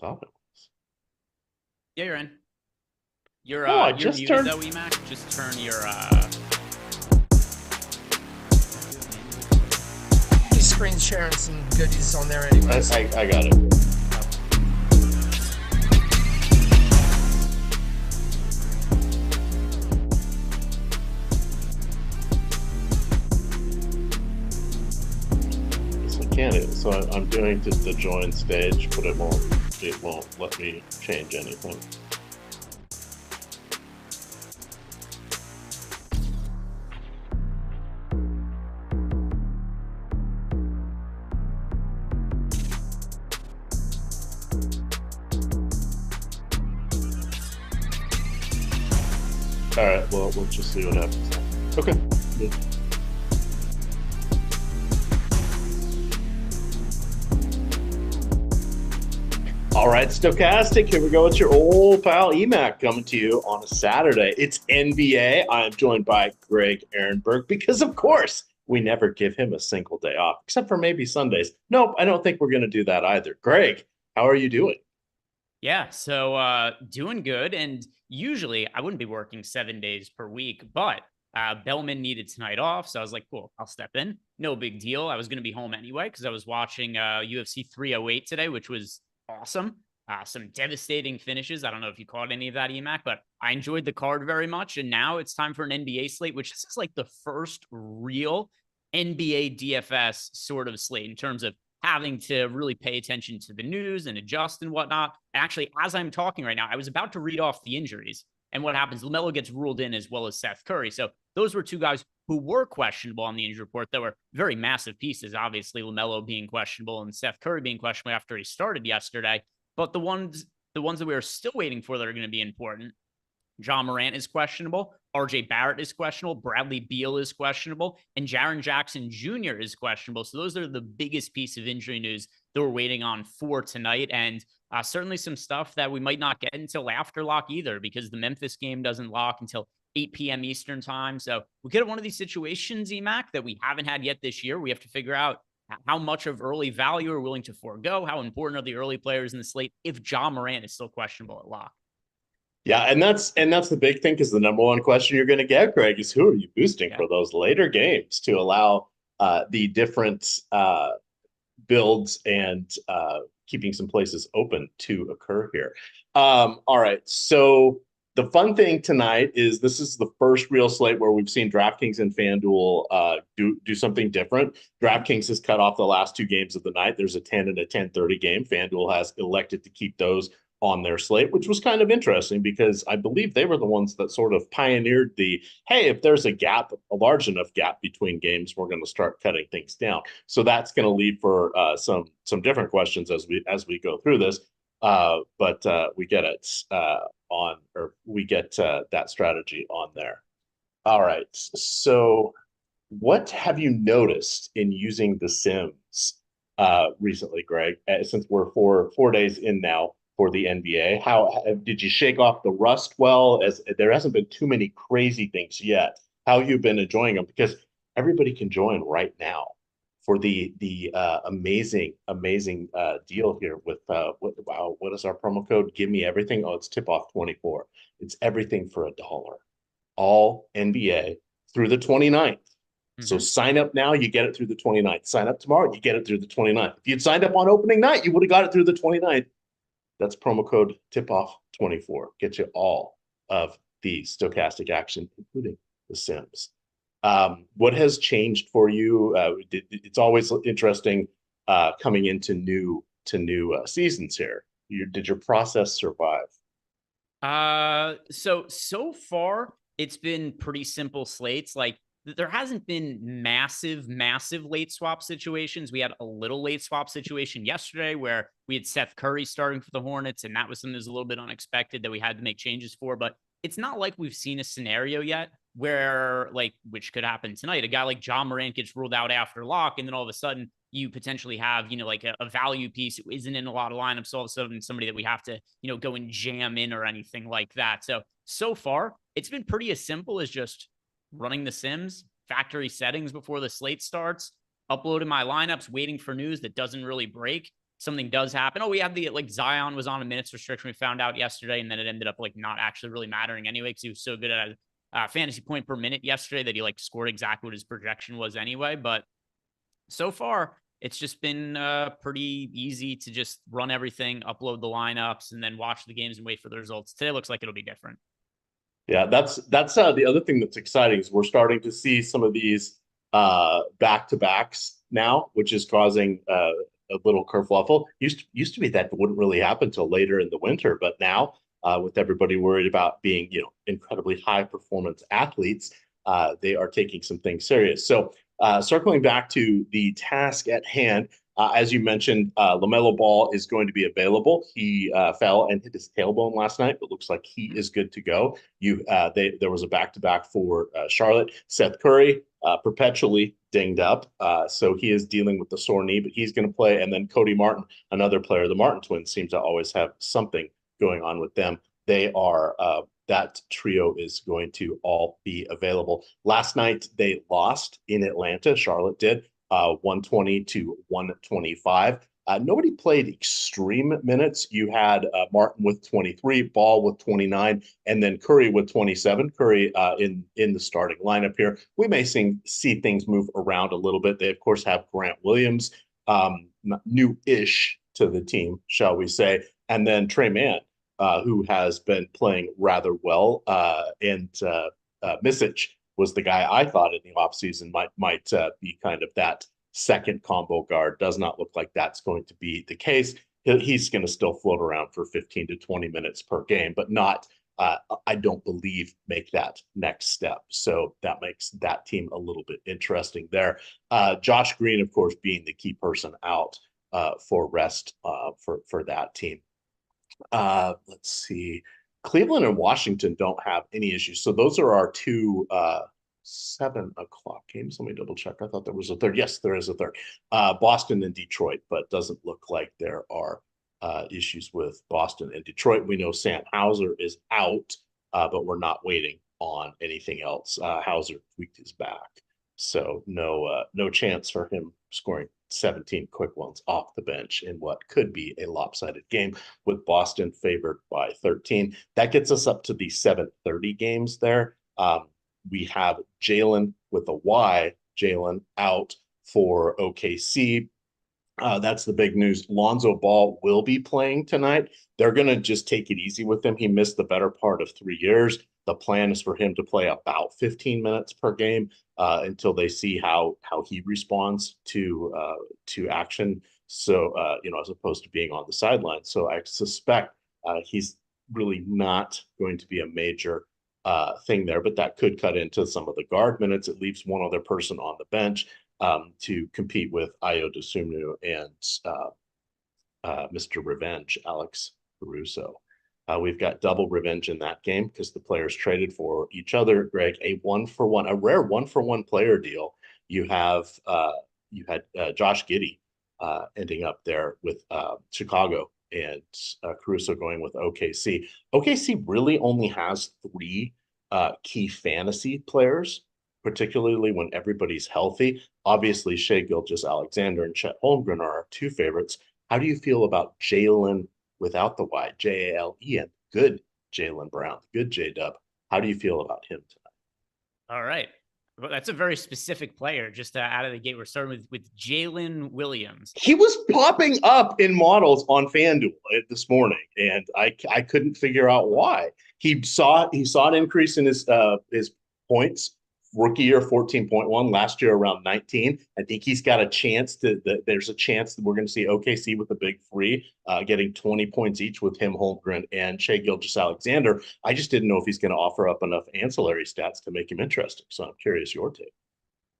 thought it was. Yeah, you're in. I You're just muted turned. though, EMac. Just turn your He's screen sharing some goodies on there I, anyways. I got it. Yes, I can. So I'm doing the join stage, but it won't let me change anything. All right. Well, we'll just see what happens. Okay. Good. All right, Stokastic, here we go. It's your old pal EMac coming to you on a Saturday. It's NBA. I am joined by Greg Ehrenberg because, of course, we never give him a single day off, except for maybe Sundays. Nope, I don't think we're going to do that either. Greg, how are you doing? yeah. So doing good. And usually I wouldn't be working 7 days per week, but Bellman needed tonight off, so I was like, cool, I'll step in. No big deal. I was going to be home anyway because I was watching UFC 308 today, which was awesome. Some devastating finishes. I don't know if you caught any of that, EMAC, but I enjoyed the card very much. And now it's time for an NBA slate, which is like the first real NBA DFS sort of slate in terms of having to really pay attention to the news and adjust and whatnot. Actually, as I'm talking right now, I was about to read off the injuries and what happens. LaMelo gets ruled in as well as Seth Curry. So those were two guys who were questionable on the injury report that were very massive pieces. Obviously, LaMelo being questionable and Seth Curry being questionable after he started yesterday. But the ones that we are still waiting for that are going to be important, John Morant is questionable. RJ Barrett is questionable. Bradley Beal is questionable. And Jaren Jackson Jr. is questionable. So those are the biggest piece of injury news that we're waiting on for tonight. And certainly some stuff that we might not get until after lock either, because the Memphis game doesn't lock until 8 p.m. Eastern time. So we get one of these situations, EMAC, that we haven't had yet this year. We have to figure out how much of early value are willing to forego. How important are the early players in the slate if John Morant is still questionable at lock? Yeah, and that's the big thing because the number one question you're going to get, Greg, is who are you boosting Yeah. for those later games to allow the different builds and keeping some places open to occur here. All right, so the fun thing tonight is this is the first real slate where we've seen DraftKings and FanDuel do something different. DraftKings has cut off the last two games of the night. There's a 10 and a 10:30 game. FanDuel has elected to keep those on their slate, which was kind of interesting because I believe they were the ones that sort of pioneered the, hey, if there's a gap, a large enough gap between games, we're going to start cutting things down. So that's going to lead for some different questions as we go through this. But we get it we get that strategy on there. All right. So what have you noticed in using The Sims recently, Greg? Since we're four days in now for the NBA, how did you shake off the rust well? As there hasn't been too many crazy things yet. How have you been enjoying them? Because everybody can join right now for the amazing deal here with what is our promo code? Give me everything. Oh, it's tip off 24. It's everything for $1. All NBA through the 29th. So sign up now, you get it through the 29th. Sign up tomorrow, you get it through the 29th. If you'd signed up on opening night, you would have got it through the 29th. That's promo code TIPOFF24. Get you all of the Stokastic action, including The Sims. What has changed for you? It's always interesting coming into new seasons here. Did your process survive? So far it's been pretty simple slates. Like there hasn't been massive late swap situations. We had a little late swap situation yesterday where we had Seth Curry starting for the Hornets, and that was something that was a little bit unexpected that we had to make changes for. But it's not like we've seen a scenario yet where, like, which could happen tonight, a guy like John Morant gets ruled out after lock, and then all of a sudden you potentially have, like a value piece who isn't in a lot of lineups, all of a sudden somebody that we have to, go and jam in or anything like that. So far, it's been pretty as simple as just running the Sims, factory settings before the slate starts, uploading my lineups, waiting for news that doesn't really break. something does happen. Oh, we have the like Zion was on a minutes restriction we found out yesterday, and then it ended up like not actually really mattering anyway because he was so good at fantasy point per minute yesterday that he like scored exactly what his projection was anyway. But so far, it's just been pretty easy to just run everything, upload the lineups, and then watch the games and wait for the results. Today looks like it'll be different. Yeah, that's the other thing that's exciting is we're starting to see some of these back-to-backs now, which is causing a little kerfuffle. Used to be that wouldn't really happen until later in the winter, but now with everybody worried about being incredibly high performance athletes, they are taking some things serious. So circling back to the task at hand, as you mentioned, LaMelo Ball is going to be available. He fell and hit his tailbone last night, but looks like he is good to go. There was a back-to-back for Charlotte. Seth Curry, perpetually dinged up, so he is dealing with the sore knee, but he's going to play. And then Cody Martin, another player. The Martin twins seem to always have something going on with them. They are that trio is going to all be available. Last night they lost in Atlanta. Charlotte did 120 to 125. Nobody played extreme minutes. You had Martin with 23, Ball with 29, and then Curry with 27. Curry in the starting lineup here. We may see things move around a little bit. They, of course, have Grant Williams, new-ish to the team, shall we say, and then Trey Mann, who has been playing rather well, and Misic was the guy I thought in the offseason might be kind of that second combo guard. Does not look like that's going to be the case. He's going to still float around for 15 to 20 minutes per game, but not, I don't believe, make that next step. So that makes that team a little bit interesting there. Josh Green, of course, being the key person out for rest for that team. Let's see. Cleveland and Washington don't have any issues. So those are our two 7 o'clock games. Let me double check. I thought there was a third. Yes, there is a third. Boston and Detroit, but doesn't look like there are issues with Boston and Detroit. We know Sam Hauser is out, but we're not waiting on anything else. Hauser tweaked his back, so no chance for him scoring 17 quick ones off the bench in what could be a lopsided game, with Boston favored by 13. That gets us up to the 7:30 games there. We have Jalen with a Y, Jalen out for OKC. That's the big news. Lonzo Ball will be playing tonight. They're going to just take it easy with him. He missed the better part of 3 years. The plan is for him to play about 15 minutes per game until they see how he responds to action. So, as opposed to being on the sideline. So I suspect he's really not going to be a major thing there, but that could cut into some of the guard minutes. It leaves one other person on the bench to compete with Ayo Dosunmu and Mr. Revenge, Alex Caruso. We've got double revenge in that game because the players traded for each other. Greg, a rare 1-for-1 player deal. You had Josh Giddey ending up there with Chicago, and Caruso going with OKC. OKC really only has 3 key fantasy players, particularly when everybody's healthy. Obviously, Shai Gilgeous-Alexander and Chet Holmgren are our 2 favorites. How do you feel about Jalen without the Y, Jalen, good Jaylen Brown, good J-Dub? How do you feel about him tonight? All right. Well, that's a very specific player. Just out of the gate, we're starting with Jalen Williams. He was popping up in models on FanDuel this morning, and I couldn't figure out why. He saw an increase in his points. Rookie year 14.1, last year around 19. I think he's got a chance there's a chance that we're going to see OKC with the big 3 getting 20 points each with him, Holmgren, and Shai Gilgeous-Alexander. I just didn't know if he's going to offer up enough ancillary stats to make him interesting. So I'm curious your take.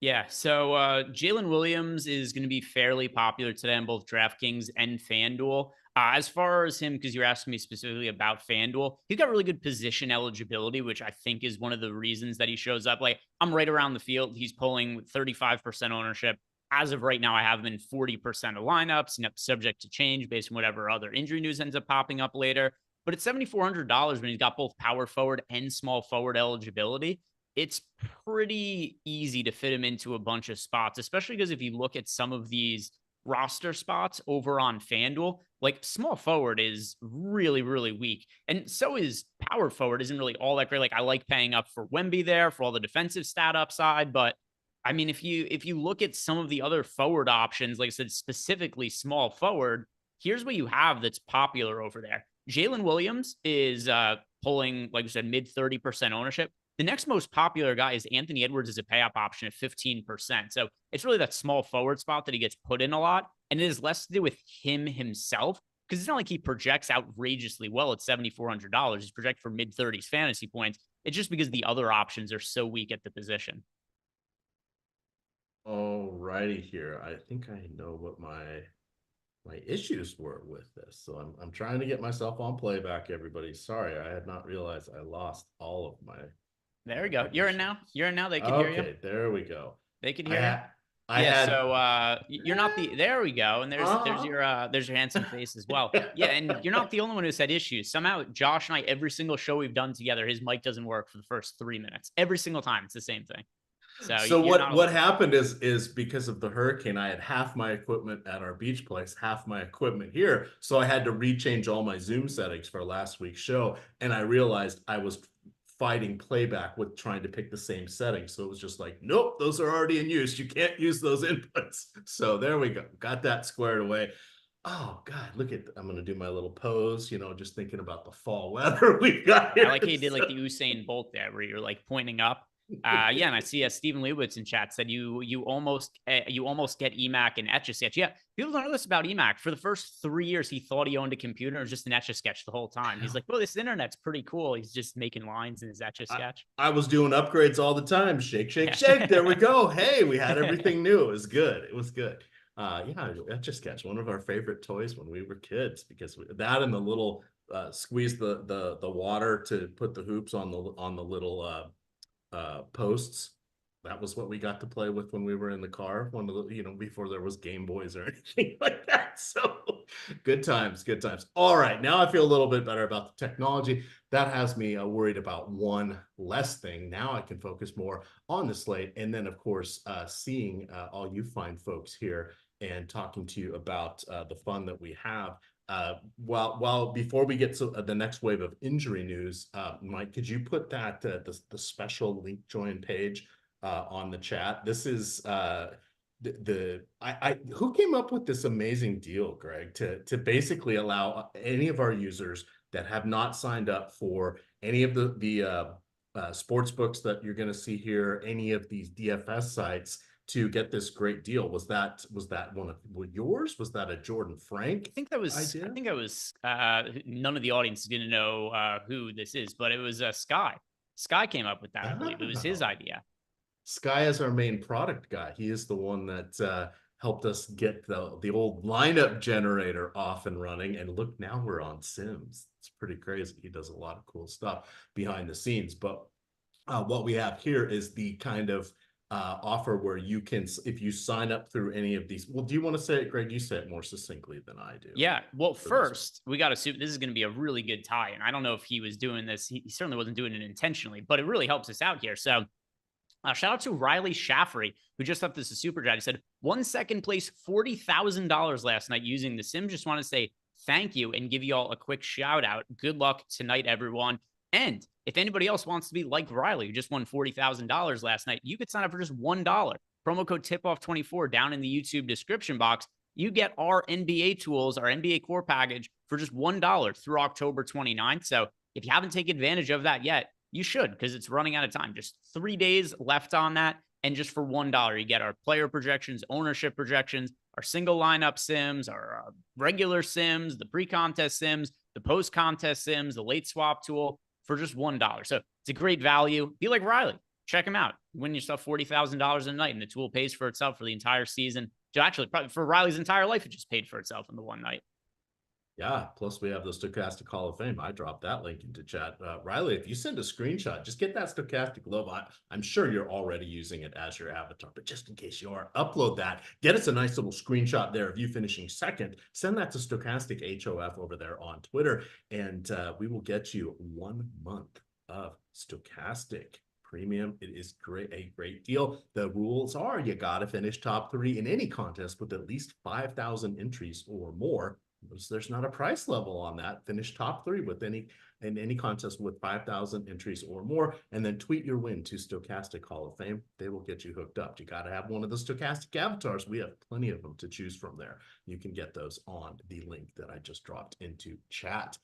Yeah, so Jalen Williams is going to be fairly popular today on both DraftKings and FanDuel. As far as him, because you're asking me specifically about FanDuel, he's got really good position eligibility, which I think is one of the reasons that he shows up. Like, I'm right around the field. He's pulling 35% ownership. As of right now, I have him in 40% of lineups, subject to change based on whatever other injury news ends up popping up later. But it's $7,400 when he's got both power forward and small forward eligibility. It's pretty easy to fit him into a bunch of spots, especially because if you look at some of these roster spots over on FanDuel, like small forward is really, really weak. And so is power forward isn't really all that great. Like I like paying up for Wemby there for all the defensive stat upside. But I mean, if you look at some of the other forward options, like I said, specifically small forward, here's what you have that's popular over there. Jalen Williams is pulling, like I said, mid 30% ownership. The next most popular guy is Anthony Edwards as a pay up option at 15%. So it's really that small forward spot that he gets put in a lot. And it is less to do with him himself because it's not like he projects outrageously well at $7,400. He's projected for mid 30s fantasy points. It's just because the other options are so weak at the position. All righty here. I think I know what my issues were with this. So I'm trying to get myself on playback, everybody. Sorry, I had not realized I lost all of my. There we go. You're in now. You're in now. They can hear you. Okay, there we go. They can hear you. So you're not the. There we go. And there's your handsome face as well. Yeah, and you're not the only one who's had issues. Somehow, Josh and I, every single show we've done together, his mic doesn't work for the first 3 minutes. Every single time, it's the same thing. So what happened is because of the hurricane, I had half my equipment at our beach place, half my equipment here. So I had to rechange all my Zoom settings for last week's show. And I realized I was fighting playback with trying to pick the same settings. So it was just like, nope, those are already in use. You can't use those inputs. So there we go. Got that squared away. Oh God, I'm going to do my little pose, just thinking about the fall weather we've got here. I like how you did like the Usain Bolt there where you're like pointing up. Yeah, and I see Stephen Leibowitz in chat said you almost get EMac and Etch-a-Sketch. Yeah, people don't know this about EMac. For the first 3 years, he thought he owned a computer. It was just an Etch-a-Sketch the whole time. He's like, well, this internet's pretty cool. He's just making lines in his Etch-a-Sketch. I was doing upgrades all the time. Shake, shake, shake. There we go. Hey, we had everything new. It was good. It was good. Yeah, Etch-a-Sketch, one of our favorite toys when we were kids, because that and the little squeeze the water to put the hoops on the little posts. That was what we got to play with when we were in the car, one of the, before there was Game Boys or anything like that. So good times. All right, now I feel a little bit better about the technology. That has me worried about one less thing. Now I can focus more on the slate, and then of course seeing all you fine folks here and talking to you about the fun that we have. While before we get to the next wave of injury news, Mike, could you put that the special link join page on the chat? This is who came up with this amazing deal, Greg, to basically allow any of our users that have not signed up for any of the sports books that you're going to see here, any of these DFS sites, to get this great deal. Was that one of yours? Was that a Jordan Frank? I think that was none of the audience is going to know who this is, but it was Sky. Sky came up with that. I believe it was his idea. Sky is our main product guy. He is the one that helped us get the old lineup generator off and running. And look, now we're on Sims. It's pretty crazy. He does a lot of cool stuff behind the scenes. But what we have here is the kind of offer where you can, if you sign up through any of these. Well, do you want to say it, Greg? You say it more succinctly than I do. Yeah. Well, first, we got to assume this is going to be a really good tie. And I don't know if he was doing this. He certainly wasn't doing it intentionally, but it really helps us out here. So shout out to Riley Shaffrey, who just left this a super chat. He said, 1 second place, $40,000 last night using the sim. Just want to say thank you and give you all a quick shout out. Good luck tonight, everyone. And if anybody else wants to be like Riley, who just won $40,000 last night, you could sign up for just $1. Promo code TIPOFF24 down in the YouTube description box. You get our NBA tools, our NBA core package for just $1 through October 29th. So if you haven't taken advantage of that yet, you should, because it's running out of time. Just 3 days left on that. And just for $1, you get our player projections, ownership projections, our single lineup sims, our regular sims, the pre-contest sims, the post-contest sims, the late swap tool, for just $1. So it's a great value. Be like Riley. Check him out. Win yourself $40,000 a night, and the tool pays for itself for the entire season. So actually, probably for Riley's entire life, it just paid for itself in the one night. Yeah, plus we have the Stokastic Hall of Fame. I dropped that link into chat. Riley, if you send a screenshot, just get that Stokastic logo. I'm sure you're already using it as your avatar, but just in case you are, upload that. Get us a nice little screenshot there of you finishing second. Send that to Stokastic HOF over there on Twitter, and we will get you 1 month of Stokastic premium. It is a great deal. The rules are you got to finish top 3 in any contest with at least 5,000 entries or more. There's not a price level on that. Finish top 3 with any contest with 5,000 entries or more, and then tweet your win to Stokastic Hall of Fame. They will get you hooked up. You got to have one of the Stokastic avatars. We have plenty of them to choose from there. You can get those on the link that I just dropped into chat.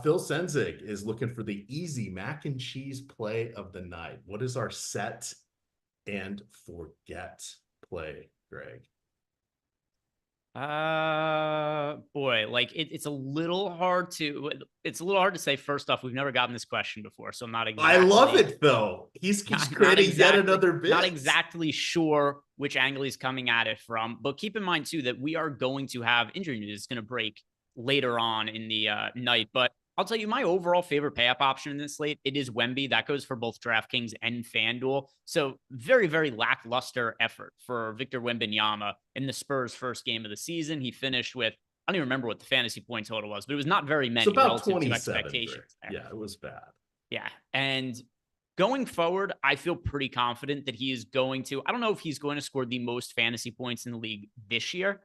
Phil Senzig is looking for the easy mac and cheese play of the night. What is our set and forget play, Greg? Boy, like it's a little hard to say. First off, we've never gotten this question before, so I'm not exactly. I love it though. He's creating yet another bit. Not exactly sure which angle he's coming at it from, but keep in mind too that we are going to have injury news. It's going to break later on in the night, but I'll tell you my overall favorite pay-up option in this slate. It is Wemby. That goes for both DraftKings and FanDuel. So very, very lackluster effort for Victor Wembanyama in the Spurs' first game of the season. He finished with, I don't even remember what the fantasy point total was, but it was not very many. It's about relative 27 to expectations. Yeah, it was bad. Yeah. And going forward, I feel pretty confident that he is going to, I don't know if he's going to score the most fantasy points in the league this year,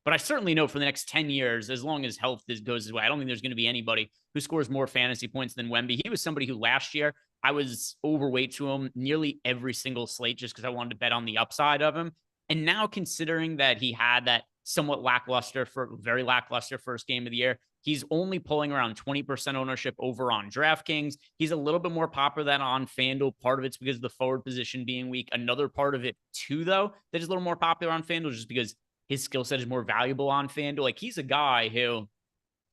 but I certainly know for the next 10 years, as long as health goes his way, I don't think there's going to be anybody who scores more fantasy points than Wemby. He was somebody who last year I was overweight to him nearly every single slate just because I wanted to bet on the upside of him. And now considering that he had that somewhat very lackluster first game of the year, he's only pulling around 20% ownership over on DraftKings. He's a little bit more popular than on FanDuel. Part of it's because of the forward position being weak. Another part of it too, though, that is a little more popular on FanDuel just because his skill set is more valuable on FanDuel. Like he's a guy who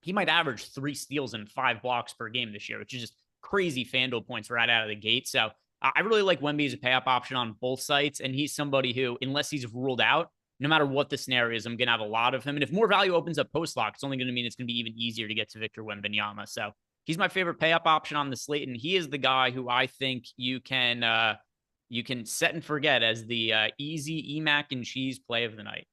he might average 3 steals and 5 blocks per game this year, which is just crazy FanDuel points right out of the gate. So I really like Wemby as a pay-up option on both sites. And he's somebody who, unless he's ruled out, no matter what the scenario is, I'm going to have a lot of him. And if more value opens up post-lock, it's only going to mean it's going to be even easier to get to Victor Wembanyama. So he's my favorite pay-up option on the slate. And he is the guy who I think you can set and forget as the easy EMac and cheese play of the night.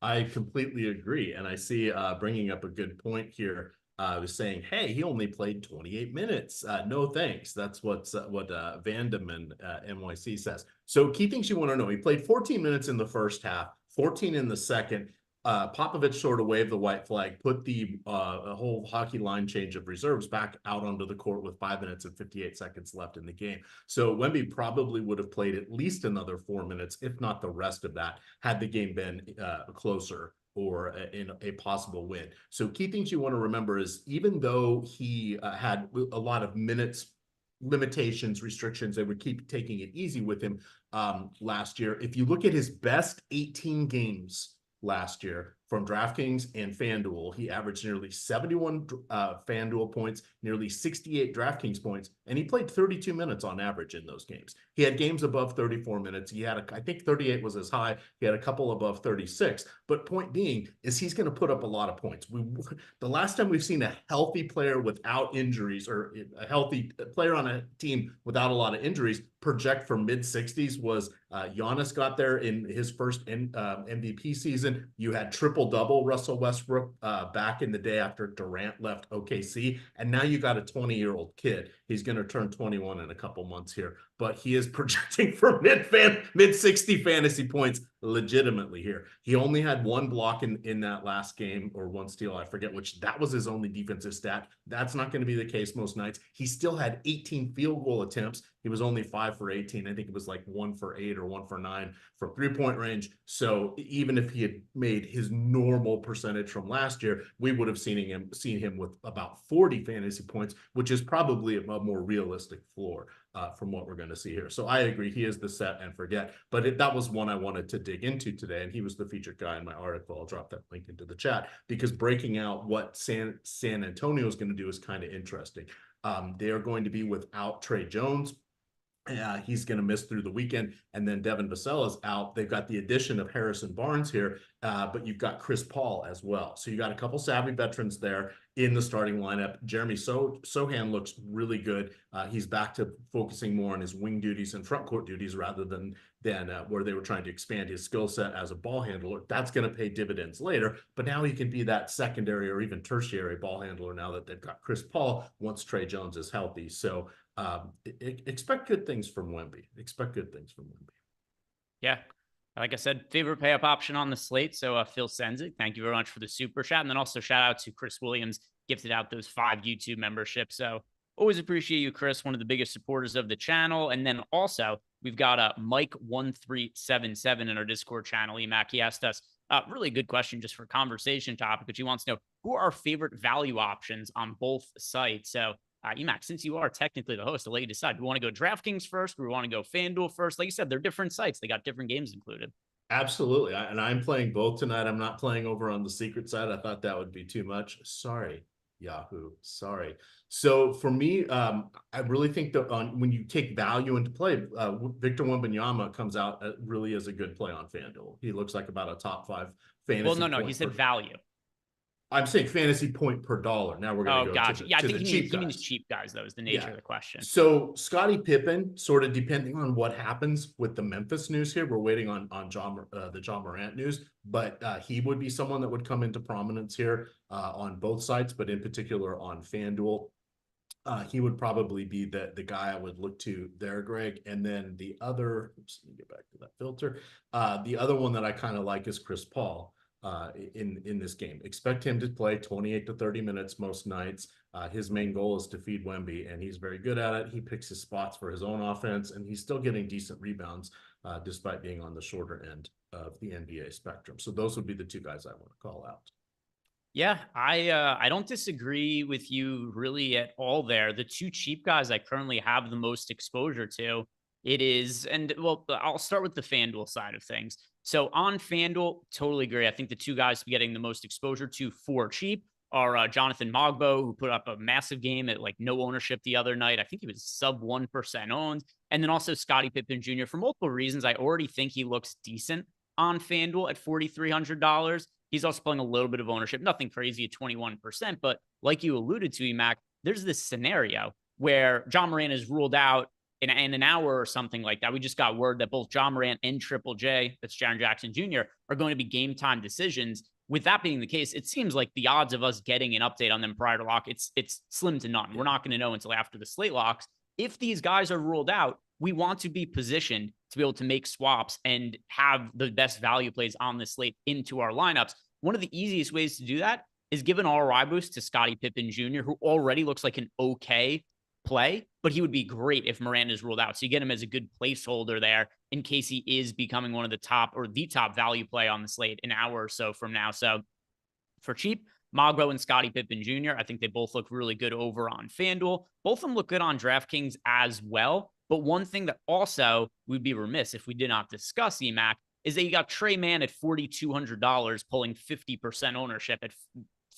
I completely agree. And I see bringing up a good point here. I was saying, hey, he only played 28 minutes. No thanks. That's what Vandeman NYC says. So key things you want to know. He played 14 minutes in the first half, 14 in the second. Popovich sort of waved the white flag, put the whole hockey line change of reserves back out onto the court with 5 minutes and 58 seconds left in the game. So Wemby probably would have played at least another 4 minutes, if not the rest of that, had the game been closer or in a possible win. So key things you want to remember is even though he had a lot of minutes limitations, restrictions, they would keep taking it easy with him last year. If you look at his best 18 games last year from DraftKings and FanDuel, he averaged nearly 71 FanDuel points, nearly 68 DraftKings points, and he played 32 minutes on average in those games. He had games above 34 minutes. He had, I think 38 was his high. He had a couple above 36. But point being is he's going to put up a lot of points. The last time we've seen a healthy player without injuries or a healthy player on a team without a lot of injuries project for mid-60s was Giannis got there in his first MVP season. You had triple-double Russell Westbrook back in the day after Durant left OKC. And now you got a 20-year-old kid. He's going to turn 21 in a couple months here. But he is projecting for mid-60 fantasy points legitimately here. He only had 1 block in that last game, or 1 steal, I forget which. That was his only defensive stat. That's not going to be the case most nights. He still had 18 field goal attempts. He was only 5 for 18. I think it was like 1 for 8 or 1 for 9 from 3-point range. So even if he had made his normal percentage from last year, we would have seen him with about 40 fantasy points, which is probably a more realistic floor from what we're going to see here. So I agree. He is the set and forget, but that was one I wanted to dig into today. And he was the featured guy in my article. I'll drop that link into the chat because breaking out what San Antonio is going to do is kind of interesting. They are going to be without Trey Jones. He's going to miss through the weekend, and then Devin Vassell is out. They've got the addition of Harrison Barnes here, but you've got Chris Paul as well. So you got a couple savvy veterans there in the starting lineup. Jeremy Sohan looks really good. He's back to focusing more on his wing duties and front court duties rather than where they were trying to expand his skill set as a ball handler. That's going to pay dividends later, but now he can be that secondary or even tertiary ball handler now that they've got Chris Paul once Trey Jones is healthy. So Expect good things from Wemby. Expect good things from Wemby. Yeah. Like I said, favorite pay up option on the slate. So Phil sends it. Thank you very much for the super chat. And then also shout out to Chris Williams, gifted out those 5 YouTube memberships. So always appreciate you, Chris, one of the biggest supporters of the channel. And then also we've got Mike1377 in our Discord channel. EMac, he asked us a really good question just for conversation topic, but he wants to know who are our favorite value options on both sites. So EMac, since you are technically the host, I'll let you decide. Do we want to go DraftKings first? Or we want to go FanDuel first? Like you said, they're different sites. They got different games included. Absolutely. And I'm playing both tonight. I'm not playing over on the secret side. I thought that would be too much. Sorry, Yahoo. Sorry. So for me, I really think that when you take value into play, Victor Wembanyama comes out really as a good play on FanDuel. He looks like about a top 5 fantasy. Well, no, he said value. I'm saying fantasy point per dollar. Now we're going to go gotcha. to I the think cheap he means cheap guys, though, is the nature of the question. So Scottie Pippen, sort of depending on what happens with the Memphis news here, we're waiting on the John Morant news, but he would be someone that would come into prominence here on both sides, but in particular on FanDuel. He would probably be the guy I would look to there, Greg. And then the other, let me get back to that filter. The other one that I kind of like is Chris Paul. In this game, expect him to play 28 to 30 minutes most nights. His main goal is to feed Wemby, and he's very good at it. He picks his spots for his own offense, and he's still getting decent rebounds despite being on the shorter end of the NBA spectrum. So those would be the 2 guys I want to call out. Yeah, I don't disagree with you really at all there. The 2 cheap guys I currently have the most exposure to, it is, and well, I'll start with the FanDuel side of things. So on FanDuel, totally agree. I think the 2 guys to be getting the most exposure to for cheap are Jonathan Mogbo, who put up a massive game at like no ownership the other night. I think he was sub 1% owned. And then also Scottie Pippen Jr. For multiple reasons, I already think he looks decent on FanDuel at $4,300. He's also playing a little bit of ownership, nothing crazy at 21%. But like you alluded to, EMac, there's this scenario where John Morant is ruled out in an hour or something like that. We just got word that both John Morant and Triple J, that's Jaren Jackson Jr., are going to be game time decisions. With that being the case, it seems like the odds of us getting an update on them prior to lock, it's slim to none. We're not going to know until after the slate locks. If these guys are ruled out, we want to be positioned to be able to make swaps and have the best value plays on the slate into our lineups. One of the easiest ways to do that is give an ROI boost to Scottie Pippen Jr., who already looks like an okay play, but he would be great if Morant is ruled out. So you get him as a good placeholder there in case he is becoming one of the top or the top value play on the slate an hour or so from now. So for cheap, Mogbo and Scottie Pippen Jr., I think they both look really good over on FanDuel. Both of them look good on DraftKings as well. But one thing that also we'd be remiss if we did not discuss, EMac, is that you got Trey Mann at $4,200 pulling 50% ownership at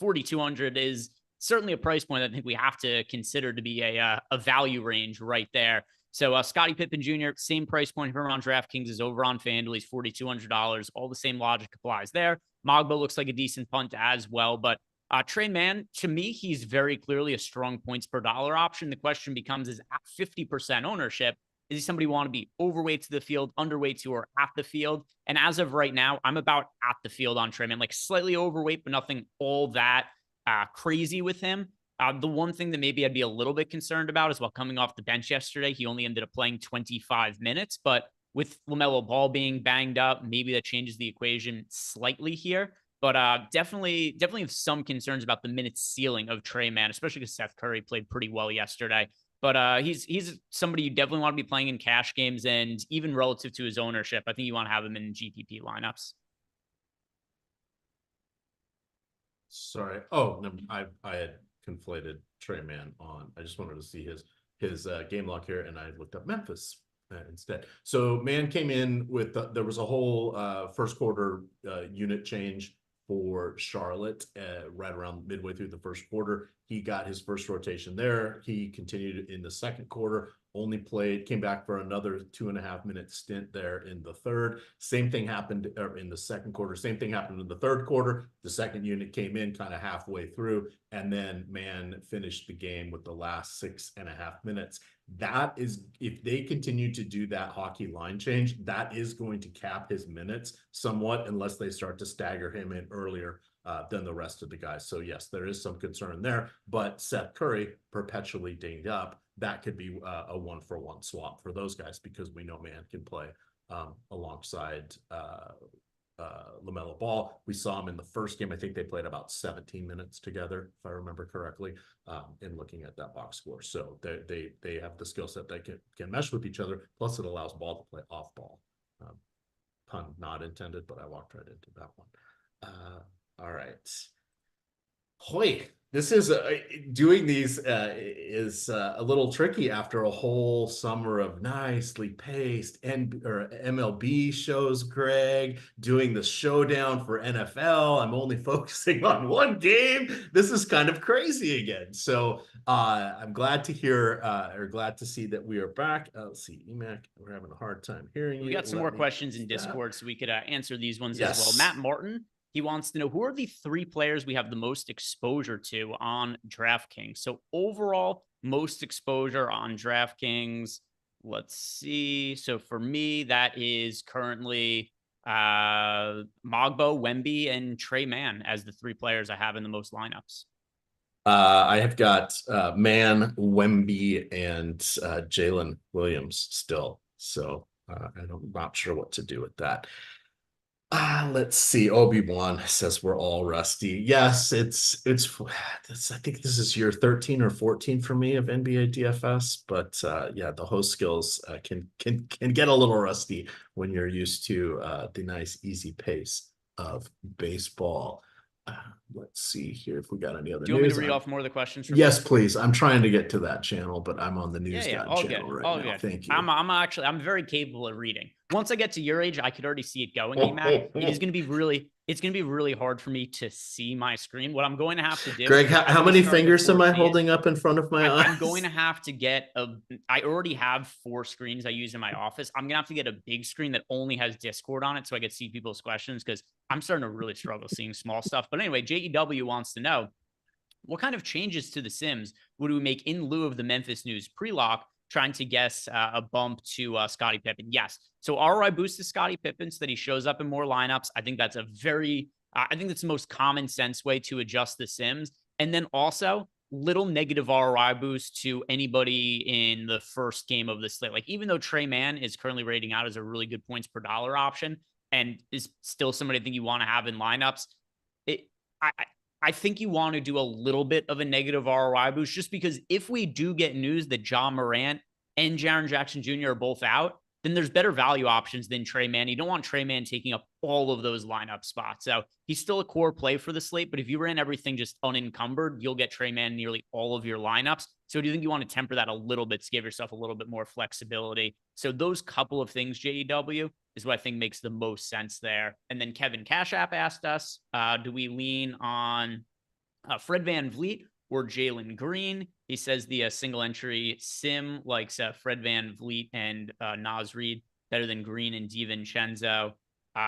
$4,200 is certainly a price point that I think we have to consider to be a value range right there. So Scottie Pippen Jr., same price point here on DraftKings is over on FanDuel. He's $4,200. All the same logic applies there. Mogbo looks like a decent punt as well. But Trey Mann, to me, he's very clearly a strong points per dollar option. The question becomes, is at 50% ownership, is he somebody who want to be overweight to the field, underweight to, or at the field? And as of right now, I'm about at the field on Trey Mann, like slightly overweight, but nothing all that crazy with him. The one thing that maybe I'd be a little bit concerned about is while coming off the bench yesterday, he only ended up playing 25 minutes. But with LaMelo Ball being banged up, maybe that changes the equation slightly here. But definitely have some concerns about the minutes ceiling of Trey Mann, especially because Seth Curry played pretty well yesterday. But he's somebody you definitely want to be playing in cash games, and even relative to his ownership, I think you want to have him in GPP lineups. Sorry. Oh, no, I had conflated Trey Mann on. I just wanted to see his game log here, and I looked up Memphis instead. So Mann came in with there was a whole first quarter unit change for Charlotte right around midway through the first quarter. He got his first rotation there. He continued in the second quarter, came back for another 2.5-minute stint there in the third. Same thing happened in the second quarter. Same thing happened in the third quarter. The second unit came in kind of halfway through, and then Mann finished the game with the last 6.5 minutes. That is, if they continue to do that hockey line change, that is going to cap his minutes somewhat unless they start to stagger him in earlier than the rest of the guys. So yes, there is some concern there, but Seth Curry perpetually dinged up that could be a 1-for-1 swap for those guys, because we know Man can play alongside LaMelo Ball. We saw him in the first game. I think they played about 17 minutes together, if I remember correctly, in looking at that box score. So they have the skill set that can mesh with each other. Plus, it allows Ball to play off ball. Pun not intended, but I walked right into that one. All right. Hoy, this is doing these is a little tricky after a whole summer of nicely paced MLB shows. Greg, doing the showdown for NFL. I'm only focusing on one game. This is kind of crazy again. So I'm glad to hear or glad to see that we are back. Let's see, EMac, we're having a hard time hearing you. We got some more questions in Discord, so we could answer these ones as well. Yes. Matt Martin. He wants to know, who are the 3 players we have the most exposure to on DraftKings? So overall, most exposure on DraftKings. Let's see. So for me, that is currently Mogbo, Wemby, and Trey Mann as the 3 players I have in the most lineups. I have got Man, Wemby, and Jalen Williams still. So I'm not sure what to do with that. Let's see. Obi-Wan says we're all rusty. Yes, it's I think this is year 13 or 14 for me of NBA DFS, but yeah, the host skills can get a little rusty when you're used to the nice easy pace of baseball. Let's see here if we got any other news. Do you want me to read off more of the questions? Yes, please. I'm trying to get to that channel, but I'm on the news all channel good. right now. Thank you. I'm very capable of reading. Once I get to your age, I could already see it going, EMac. It's going to be really hard for me to see my screen. What I'm going to have to do, Greg, how many fingers am I holding up in front of my eyes? I'm going to have to get I already have 4 screens I use in my office. I'm going to have to get a big screen that only has Discord on it so I can see people's questions, because I'm starting to really struggle seeing small stuff. But anyway, JEW wants to know, what kind of changes to the Sims would we make in lieu of the Memphis news pre-lock, trying to guess a bump to Scottie Pippen? Yes. So ROI boost to Scottie Pippen so that he shows up in more lineups. I think that's I think that's the most common sense way to adjust the Sims. And then also little negative ROI boost to anybody in the first game of the slate. Like, even though Trey Mann is currently rating out as a really good points per dollar option and is still somebody I think you want to have in lineups, I think you want to do a little bit of a negative ROI boost, just because if we do get news that John Morant and Jaren Jackson Jr. are both out, then there's better value options than Trey Mann. You don't want Trey Mann taking up all of those lineup spots. So he's still a core play for the slate, but if you ran everything just unencumbered, you'll get Trey Mann nearly all of your lineups. So do you think you want to temper that a little bit to give yourself a little bit more flexibility? So those couple of things, JEW, is what I think makes the most sense there. And then Kevin Cash App asked us, do we lean on Fred VanVleet or Jalen Green? He says the single entry sim likes Fred VanVleet and Naz Reid better than Green and DiVincenzo.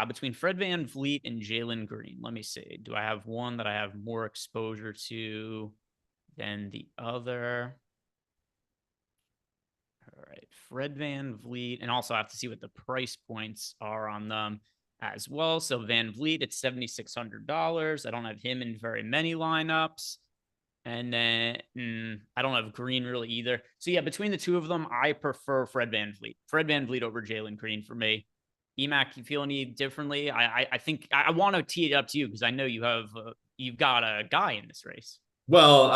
Between Fred VanVleet and Jalen Green, let me see. Do I have one that I have more exposure to than the other? All right, Fred VanVleet, and also I have to see what the price points are on them as well. So VanVleet, it's $7,600. I don't have him in very many lineups. And then I don't have Green really either. So yeah, between the two of them, I prefer Fred VanVleet. Fred VanVleet over Jalen Green for me. EMac, you feel any differently? I think I want to tee it up to you because I know you've got a guy in this race. Well,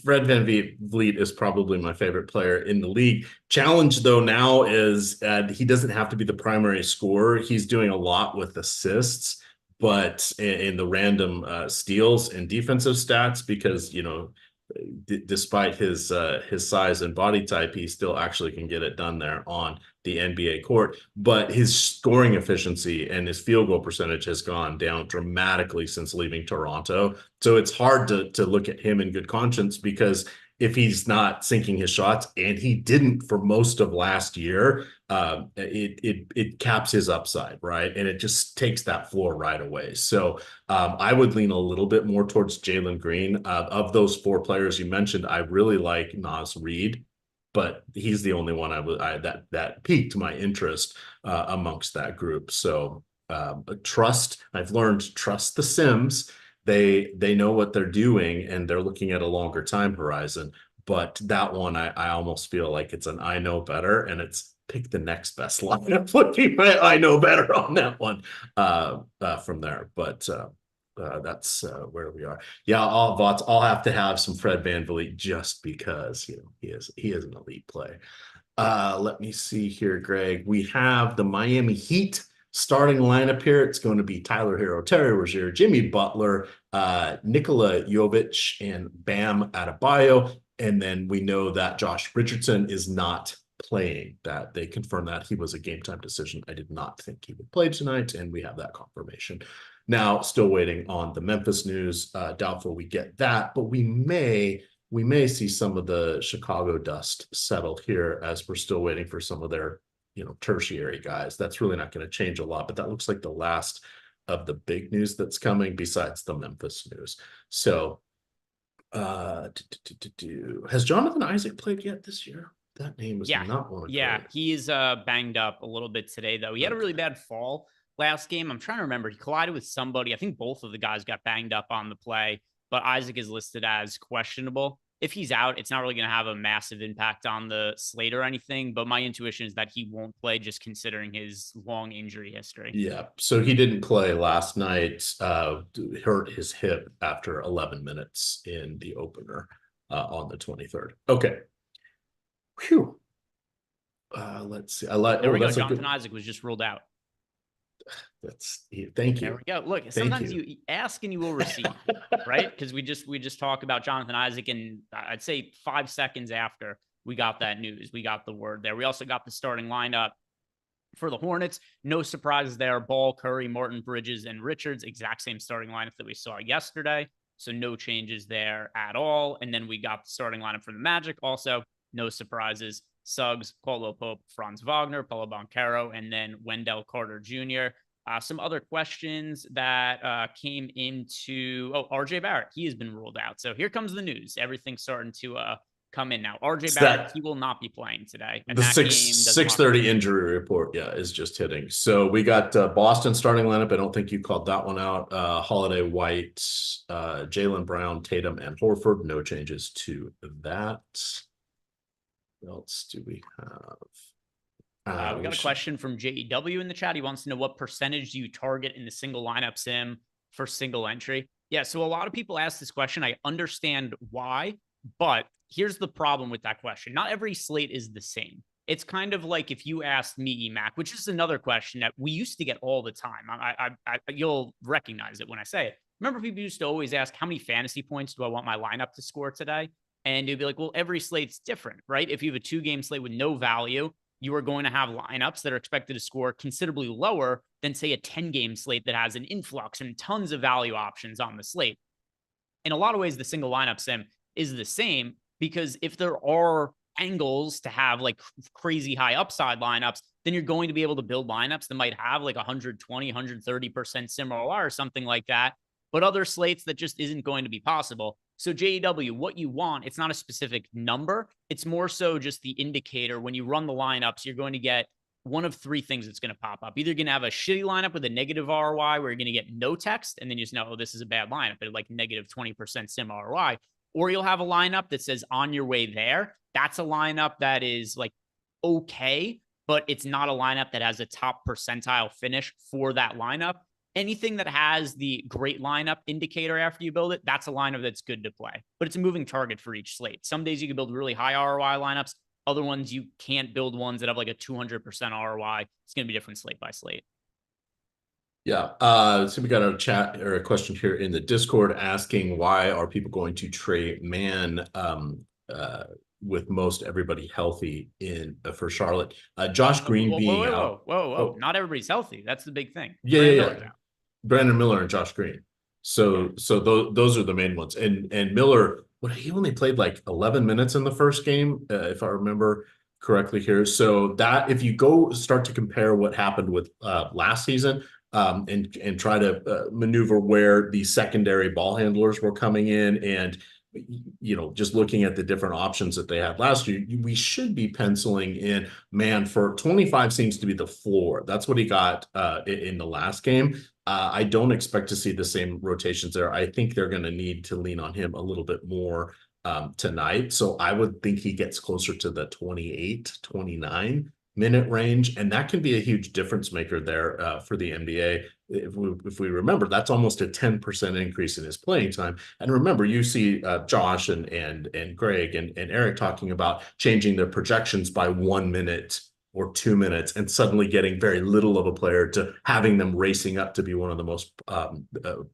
Fred VanVleet is probably my favorite player in the league. Challenge, though, now is he doesn't have to be the primary scorer. He's doing a lot with assists, but in the random steals and defensive stats, because, you know, despite his size and body type, he still actually can get it done there on the NBA court. But his scoring efficiency and his field goal percentage has gone down dramatically since leaving Toronto. So it's hard to look at him in good conscience, because if he's not sinking his shots, and he didn't for most of last year, it caps his upside, right? And it just takes that floor right away. So I would lean a little bit more towards Jalen Green. Of those 4 players you mentioned, I really like Naz Reid, but he's the only one that piqued my interest amongst that group. So I've learned trust the Sims. They know what they're doing, and they're looking at a longer time horizon. but that one, I almost feel like it's an I know better, and it's pick the next best lineup. Looking at I know better on that one from there. But that's where we are. Yeah, I'll have to have some Fred VanVleet just because he is an elite play. Let me see here, Greg. We have the Miami Heat starting lineup here. It's going to be Tyler Hero, Terry Rozier, Jimmy Butler, Nikola Jovic, and Bam Adebayo. And then we know that Josh Richardson is not playing. That they confirmed that he was a game time decision. I did not think he would play tonight, and we have that confirmation. Now, still waiting on the Memphis news. Doubtful we get that, but we may see some of the Chicago dust settle here as we're still waiting for some of their tertiary guys. That's really not going to change a lot, but that looks like the last of the big news that's coming besides the Memphis news. So has Jonathan Isaac played yet this year? That name was not one of he's banged up a little bit today, though. He had a really bad fall last game. I'm trying to remember. He collided with somebody. I think both of the guys got banged up on the play, but Isaac is listed as questionable. If he's out, it's not really going to have a massive impact on the slate or anything, but my intuition is that he won't play just considering his long injury history. Yeah, so he didn't play last night, hurt his hip after 11 minutes in the opener on the 23rd. Okay. Whew. Let's see. There we go. Jonathan Isaac was just ruled out. Thank you. There we go. Look, sometimes you ask and you will receive, right? Because we just talk about Jonathan Isaac, and I'd say 5 seconds after we got that news, we got the word there. We also got the starting lineup for the Hornets. No surprises there. Ball, Curry, Martin, Bridges, and Richards, exact same starting lineup that we saw yesterday. So no changes there at all. And then we got the starting lineup for the Magic. Also, no surprises. Suggs, Caldwell Pope, Franz Wagner, Paulo Banchero, and then Wendell Carter Jr. Some other questions that came into, RJ Barrett, he has been ruled out. So here comes the news. Everything's starting to come in now. RJ Barrett, he will not be playing today. And the 6:30 injury report, is just hitting. So we got Boston starting lineup. I don't think you called that one out. Holiday, White, Jaylen Brown, Tatum, and Horford. No changes to that. What else do we have? We got a question from JEW in the chat. He wants to know what percentage do you target in the single lineup sim for single entry? Yeah, so a lot of people ask this question. I understand why, but here's the problem with that question. Not every slate is the same. It's kind of like if you asked me, EMac, which is another question that we used to get all the time. You'll recognize it when I say it. Remember, people used to always ask, how many fantasy points do I want my lineup to score today? And you'd be like, well, every slate's different, right? If you have a 2-game slate with no value, you are going to have lineups that are expected to score considerably lower than, say, a 10-game slate that has an influx and tons of value options on the slate. In a lot of ways, the single lineup sim is the same, because if there are angles to have like crazy high upside lineups, then you're going to be able to build lineups that might have like 120, 130% sim ROI or something like that. But other slates that just isn't going to be possible. So JEW, what you want, it's not a specific number. It's more so just the indicator. When you run the lineups, you're going to get one of 3 things that's going to pop up. Either you're going to have a shitty lineup with a negative ROI where you're going to get no text, and then you just know, oh, this is a bad lineup, but like negative 20% sim ROI. Or you'll have a lineup that says on your way there. That's a lineup that is like okay, but it's not a lineup that has a top percentile finish for that lineup. Anything that has the great lineup indicator after you build it, that's a lineup that's good to play. But it's a moving target for each slate. Some days you can build really high ROI lineups. Other ones, you can't build ones that have like a 200% ROI. It's going to be different slate by slate. Yeah. So we got a chat or a question here in the Discord asking, why are people going to trade man with most everybody healthy for Charlotte? Josh Green being out. Whoa. Not everybody's healthy. That's the big thing. Yeah. Brandon Miller and Josh Green. So those are the main ones. And Miller, he only played like 11 minutes in the first game, if I remember correctly here. So that if you go start to compare what happened with last season, and try to maneuver where the secondary ball handlers were coming in, and just looking at the different options that they had last year, we should be penciling in man for 25 seems to be the floor. That's what he got in the last game. I don't expect to see the same rotations there. I think they're going to need to lean on him a little bit more tonight. So I would think he gets closer to the 28, 29-minute range. And that can be a huge difference maker there for the NBA. If we remember, that's almost a 10% increase in his playing time. And remember, you see Josh and Greg and Eric talking about changing their projections by 1 minute or 2 minutes and suddenly getting very little of a player to having them racing up to be one of the most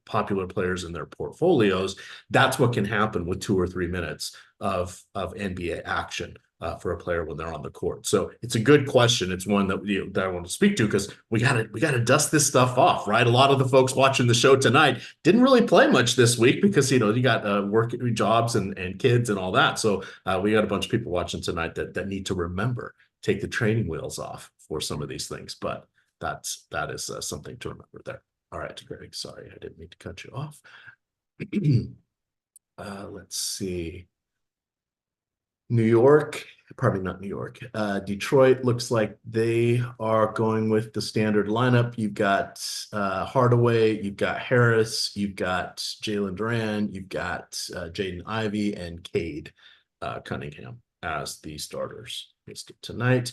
popular players in their portfolios. That's what can happen with 2 or 3 minutes of NBA action for a player when they're on the court. So it's a good question. It's one that I want to speak to because we gotta dust this stuff off, right? A lot of the folks watching the show tonight didn't really play much this week because you got work jobs and kids and all that. So we got a bunch of people watching tonight that need to remember, take the training wheels off for some of these things, but that is something to remember there. All right, Greg, sorry, I didn't mean to cut you off. Let's see. New York, probably not New York. Detroit looks like they are going with the standard lineup. You've got Hardaway, you've got Harris, you've got Jalen Duran, you've got Jaden Ivey and Cade Cunningham as the starters tonight.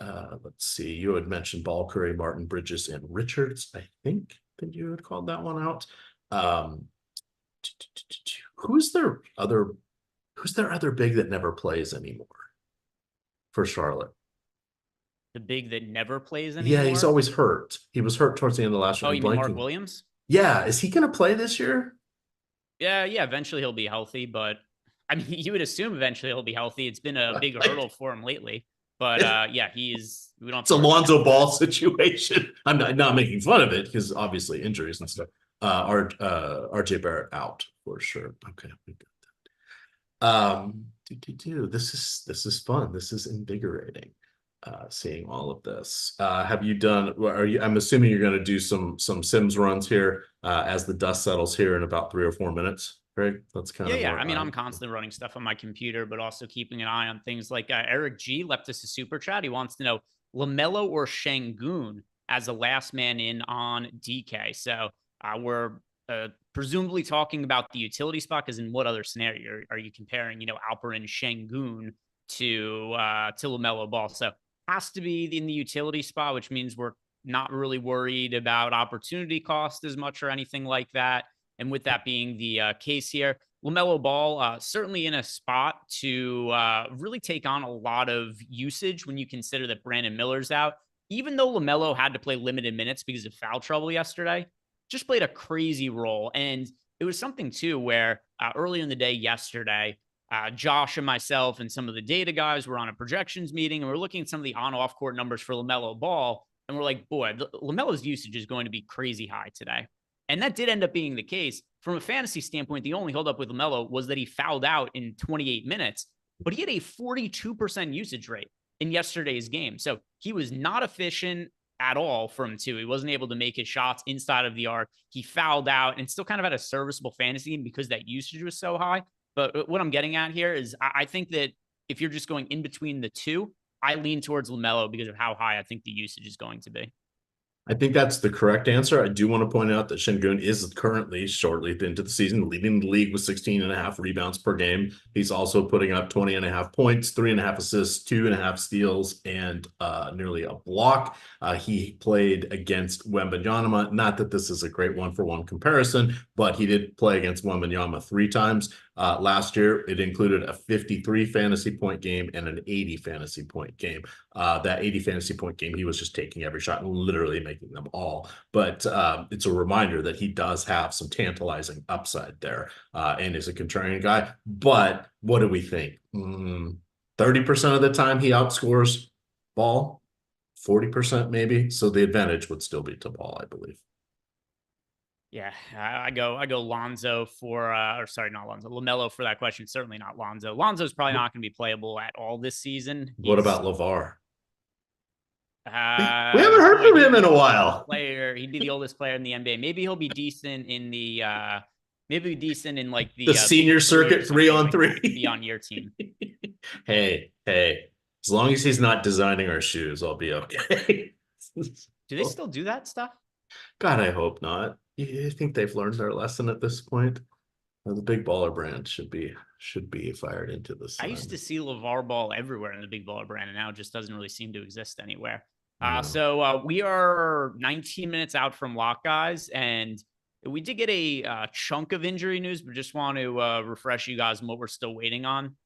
Let's see. You had mentioned Ball, Curry, Martin, Bridges, and Richards. I think that you had called that one out. Who's their other big that never plays anymore for Charlotte? The big that never plays anymore? Yeah, he's always hurt. He was hurt towards the end of last year. Oh, you mean Mark Williams? Yeah. Is he going to play this year? Yeah. Eventually he'll be healthy, but I mean, you would assume eventually he'll be healthy. It's been a big hurdle for him lately. But yeah, it's a Lonzo Ball situation. I'm not making fun of it because obviously injuries and stuff. RJ Barrett out for sure. Okay, we got that. This is fun. This is invigorating. Seeing all of this. Have you done? I'm assuming you're going to do some Sims runs here as the dust settles here in about 3 or 4 minutes. Greg, that's kind of I mean, I'm constantly running stuff on my computer, but also keeping an eye on things like Eric G left us a super chat. He wants to know LaMelo or Şengün as a last man in on DK. So we're presumably talking about the utility spot, because in what other scenario are you comparing, Alperen Şengün to LaMelo Ball? So has to be in the utility spot, which means we're not really worried about opportunity cost as much or anything like that. And with that being the case here, LaMelo Ball certainly in a spot to really take on a lot of usage when you consider that Brandon Miller's out. Even though LaMelo had to play limited minutes because of foul trouble yesterday, just played a crazy role. And it was something, too, where earlier in the day yesterday, Josh and myself and some of the data guys were on a projections meeting, and we're looking at some of the on-off court numbers for LaMelo Ball. And we're like, boy, LaMelo's usage is going to be crazy high today. And that did end up being the case. From a fantasy standpoint, the only holdup with LaMelo was that he fouled out in 28 minutes, but he had a 42% usage rate in yesterday's game. So he was not efficient at all from 2. He wasn't able to make his shots inside of the arc. He fouled out and still kind of had a serviceable fantasy game because that usage was so high. But what I'm getting at here is I think that if you're just going in between the two, I lean towards LaMelo because of how high I think the usage is going to be. I think that's the correct answer. I do want to point out that Şengün is currently shortly into the season leading the league with 16.5 rebounds per game. He's also putting up 20.5 points, 3.5 assists, 2.5 steals, and nearly a block. He played against Wembanyama. Not that this is a great one-for-one comparison, but he did play against Wembanyama 3 times. Last year, it included a 53 fantasy point game and an 80 fantasy point game. That 80 fantasy point game, he was just taking every shot and literally making them all. But it's a reminder that he does have some tantalizing upside there and is a contrarian guy. But what do we think? 30% of the time he outscores Ball, 40% maybe. So the advantage would still be to Ball, I believe. Yeah, I go Lonzo for, or sorry, not Lonzo, LaMelo for that question. Certainly not Lonzo. Lonzo's probably not going to be playable at all this season. What about LeVar? We haven't heard from him in a while. Player, he'd be the oldest player in the NBA. Maybe he'll be decent in the, like the senior circuit 3-on-3. Be on your team. Hey, as long as he's not designing our shoes, I'll be okay. Do they still do that stuff? God, I hope not. You think they've learned their lesson at this point? The big baller brand should be fired into the sun. I used to see LeVar Ball everywhere in the big baller brand, and now it just doesn't really seem to exist anywhere. No. So we are 19 minutes out from lock, guys, and we did get a chunk of injury news, but just want to refresh you guys on what we're still waiting on.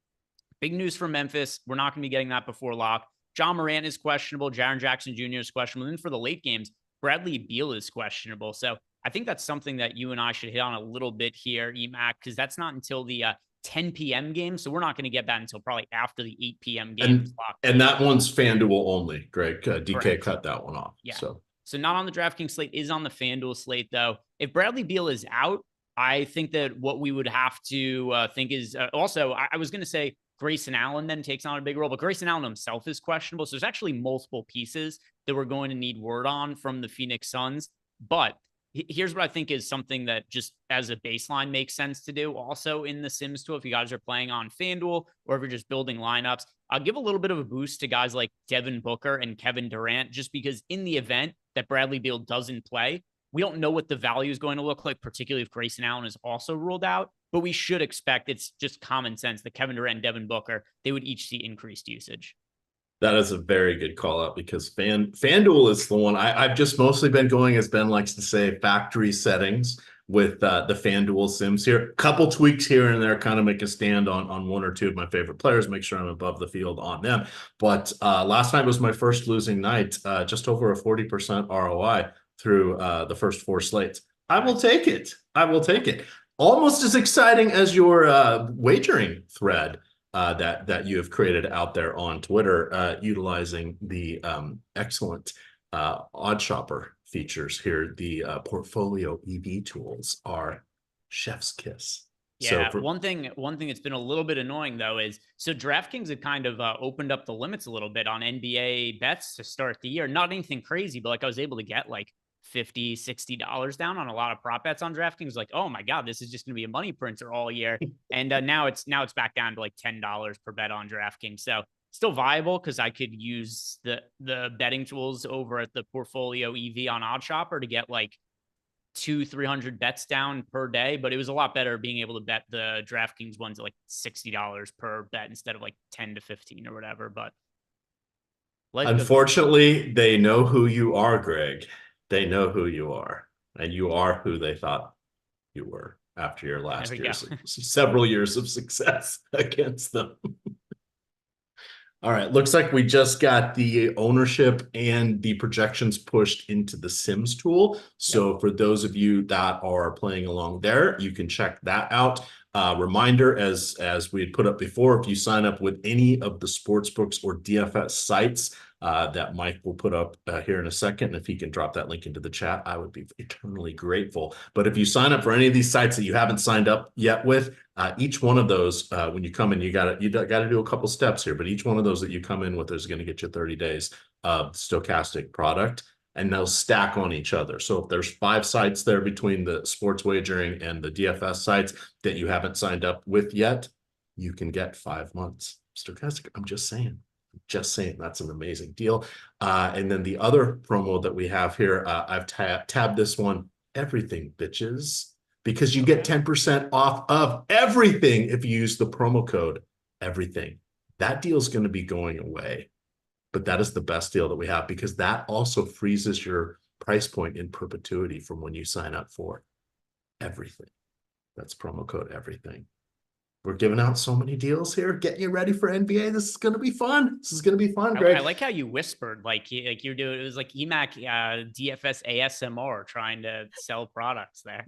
Big news from Memphis. We're not going to be getting that before lock. John Morant is questionable. Jaren Jackson Jr. is questionable. And then for the late games, Bradley Beal is questionable. So I think that's something that you and I should hit on a little bit here, EMac, because that's not until the 10 p.m. game. So we're not going to get that until probably after the 8 p.m. game. And that one's FanDuel only, Greg. DK Correct. cut that one off. Yeah. So not on the DraftKings slate, is on the FanDuel slate, though. If Bradley Beal is out, I think that what we would have to think is also, I was going to say Grayson Allen then takes on a big role, but Grayson Allen himself is questionable. So there's actually multiple pieces that we're going to need word on from the Phoenix Suns. But here's what I think is something that just as a baseline makes sense to do also in the Sims tool. If you guys are playing on FanDuel or if you're just building lineups, I'll give a little bit of a boost to guys like Devin Booker and Kevin Durant, just because in the event that Bradley Beal doesn't play, we don't know what the value is going to look like, particularly if Grayson Allen is also ruled out, but we should expect, it's just common sense that Kevin Durant and Devin Booker, they would each see increased usage. That is a very good call out, because FanDuel is the one I've just mostly been going, as Ben likes to say, factory settings with the FanDuel Sims here. Couple tweaks here and there, kind of make a stand on one or two of my favorite players, make sure I'm above the field on them. But last night was my first losing night, just over a 40% ROI through the first 4 slates. I will take it. I will take it. Almost as exciting as your wagering thread that you have created out there on Twitter, utilizing the excellent odd shopper features here. The portfolio EV tools are chef's kiss. Yeah, so one thing that's been a little bit annoying, though, is so DraftKings had kind of opened up the limits a little bit on NBA bets to start the year. Not anything crazy, but like I was able to get like $50, $60 down on a lot of prop bets on DraftKings. Like, oh my God, this is just going to be a money printer all year. And now it's back down to like $10 per bet on DraftKings. So still viable, because I could use the betting tools over at the portfolio EV on Odd Shopper to get like 200-300 bets down per day. But it was a lot better being able to bet the DraftKings ones at like $60 per bet instead of like 10 to 15 or whatever. But unfortunately, they know who you are, Greg. They know who you are, and you are who they thought you were after your last several years of success against them. All right, looks like we just got the ownership and the projections pushed into the Sims tool. So for those of you that are playing along there, you can check that out. Reminder, as we had put up before, if you sign up with any of the sportsbooks or DFS sites that Mike will put up here in a second, and if he can drop that link into the chat, I would be eternally grateful. But if you sign up for any of these sites that you haven't signed up yet with, each one of those, when you come in, you got to do a couple steps here, but each one of those that you come in with is going to get you 30 days of Stokastic product, and they'll stack on each other. So if there's 5 sites there between the sports wagering and the DFS sites that you haven't signed up with yet, you can get 5 months Stokastic. I'm just saying, that's an amazing deal. And then the other promo that we have here, I've tabbed this one, everything, bitches, because you get 10% off of everything if you use the promo code everything. That deal is going to be going away, but that is the best deal that we have, because that also freezes your price point in perpetuity from when you sign up for everything. That's promo code everything. We're giving out so many deals here, getting you ready for NBA. This is going to be fun. This is going to be fun, Greg. I like how you whispered, like you're doing. It was like EMac DFS ASMR trying to sell products there.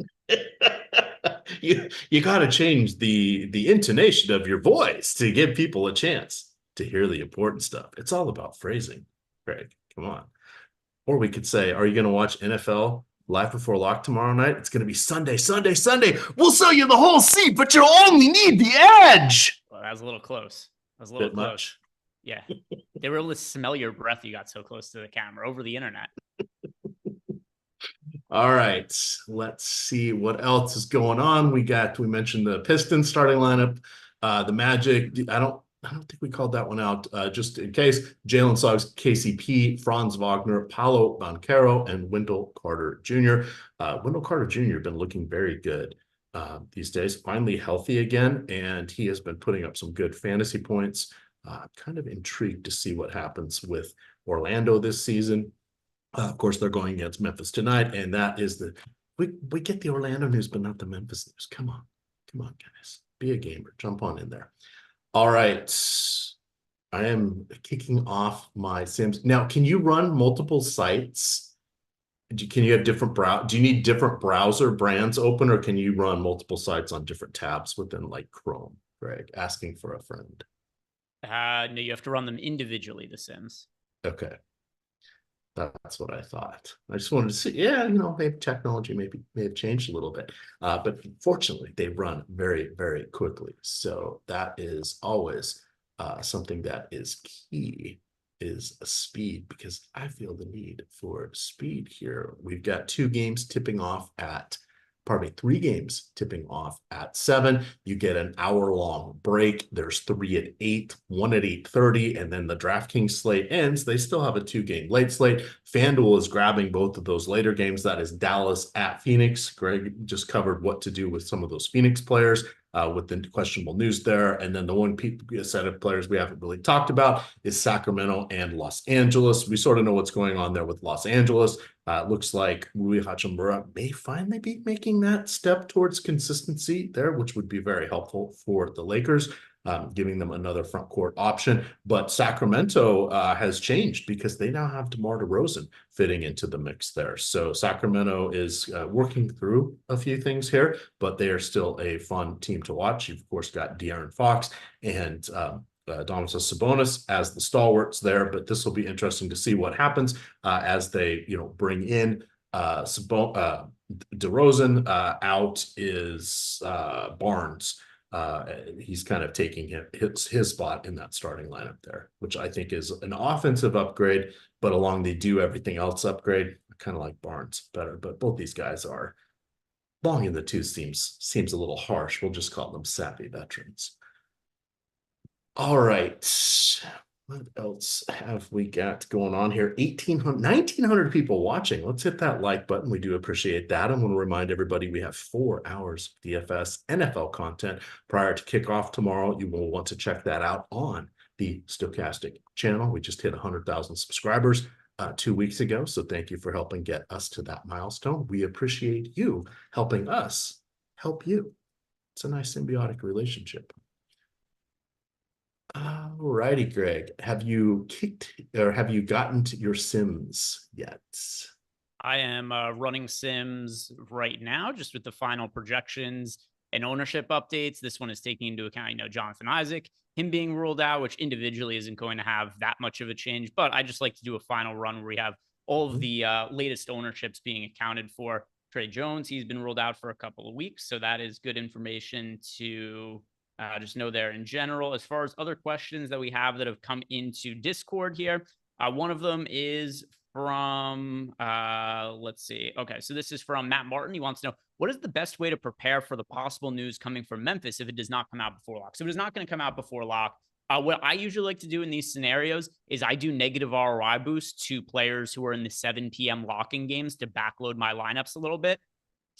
You got to change the intonation of your voice to give people a chance to hear the important stuff. It's all about phrasing, Greg. Come on. Or we could say, are you going to watch NFL Live Before Lock tomorrow night? It's going to be Sunday. We'll sell you the whole seat, but you'll only need the edge. Well, that was a little close. That was a little close. Much. Yeah. They were able to smell your breath. You got so close to the camera over the internet. All right. Let's see what else is going on. We mentioned the Pistons starting lineup, the Magic. I don't think we called that one out, just in case. Jalen Suggs, KCP, Franz Wagner, Paolo Banchero, and Wendell Carter Jr. Wendell Carter Jr. been looking very good these days, finally healthy again, and he has been putting up some good fantasy points. I'm kind of intrigued to see what happens with Orlando this season. Of course, they're going against Memphis tonight, and that is we get the Orlando news, but not the Memphis news. Come on, guys, be a gamer, jump on in there. All right, I am kicking off my Sims now. Can you run multiple sites? Can you have different do you need different browser brands open, or can you run multiple sites on different tabs within like Chrome? Greg, asking for a friend. No, you have to run them individually, the Sims. Okay. That's what I thought. I just wanted to see, yeah, maybe technology may have changed a little bit. But fortunately, they run very, very quickly. So that is always something that is key, is speed, because I feel the need for speed here. We've got 3 games tipping off at 7. You get an hour-long break. There's 3 at 8, 1 at 8:30, and then the DraftKings slate ends. They still have a 2-game late slate. FanDuel is grabbing both of those later games. That is Dallas at Phoenix. Greg just covered what to do with some of those Phoenix players with the questionable news there. And then the one set of players we haven't really talked about is Sacramento and Los Angeles. We sort of know what's going on there with Los Angeles. Looks like Rui Hachimura may finally be making that step towards consistency there, which would be very helpful for the Lakers, giving them another front court option. But Sacramento has changed because they now have DeMar DeRozan fitting into the mix there. So Sacramento is working through a few things here, but they are still a fun team to watch. You've, of course, got De'Aaron Fox and Domantas Sabonis as the stalwarts there, but this will be interesting to see what happens as they, bring in DeRozan. Out is Barnes. He's kind of taking his spot in that starting lineup there, which I think is an offensive upgrade, but along the do everything else upgrade. I kind of like Barnes better, but both these guys are long in the tooth. Seems a little harsh. We'll just call them savvy veterans. All right, what else have we got going on here? 1,900 people watching. Let's hit that like button. We do appreciate that. I want to remind everybody we have 4 hours of DFS NFL content prior to kickoff tomorrow. You will want to check that out on the Stokastic channel. We just hit 100,000 subscribers 2 weeks ago, so thank you for helping get us to that milestone. We appreciate you helping us help you. It's a nice symbiotic relationship. All righty, Greg. Have you gotten to your Sims yet? I am running Sims right now, just with the final projections and ownership updates. This one is taking into account, Jonathan Isaac, him being ruled out, which individually isn't going to have that much of a change. But I just like to do a final run where we have all of the latest ownerships being accounted for. Trey Jones, he's been ruled out for a couple of weeks, so that is good information to just know there in general. As far as other questions that we have that have come into Discord here, one of them is from, let's see. Okay, so this is from Matt Martin. He wants to know, what is the best way to prepare for the possible news coming from Memphis if it does not come out before lock? So it is not going to come out before lock. What I usually like to do in these scenarios is I do negative ROI boost to players who are in the 7 p.m. locking games to backload my lineups a little bit.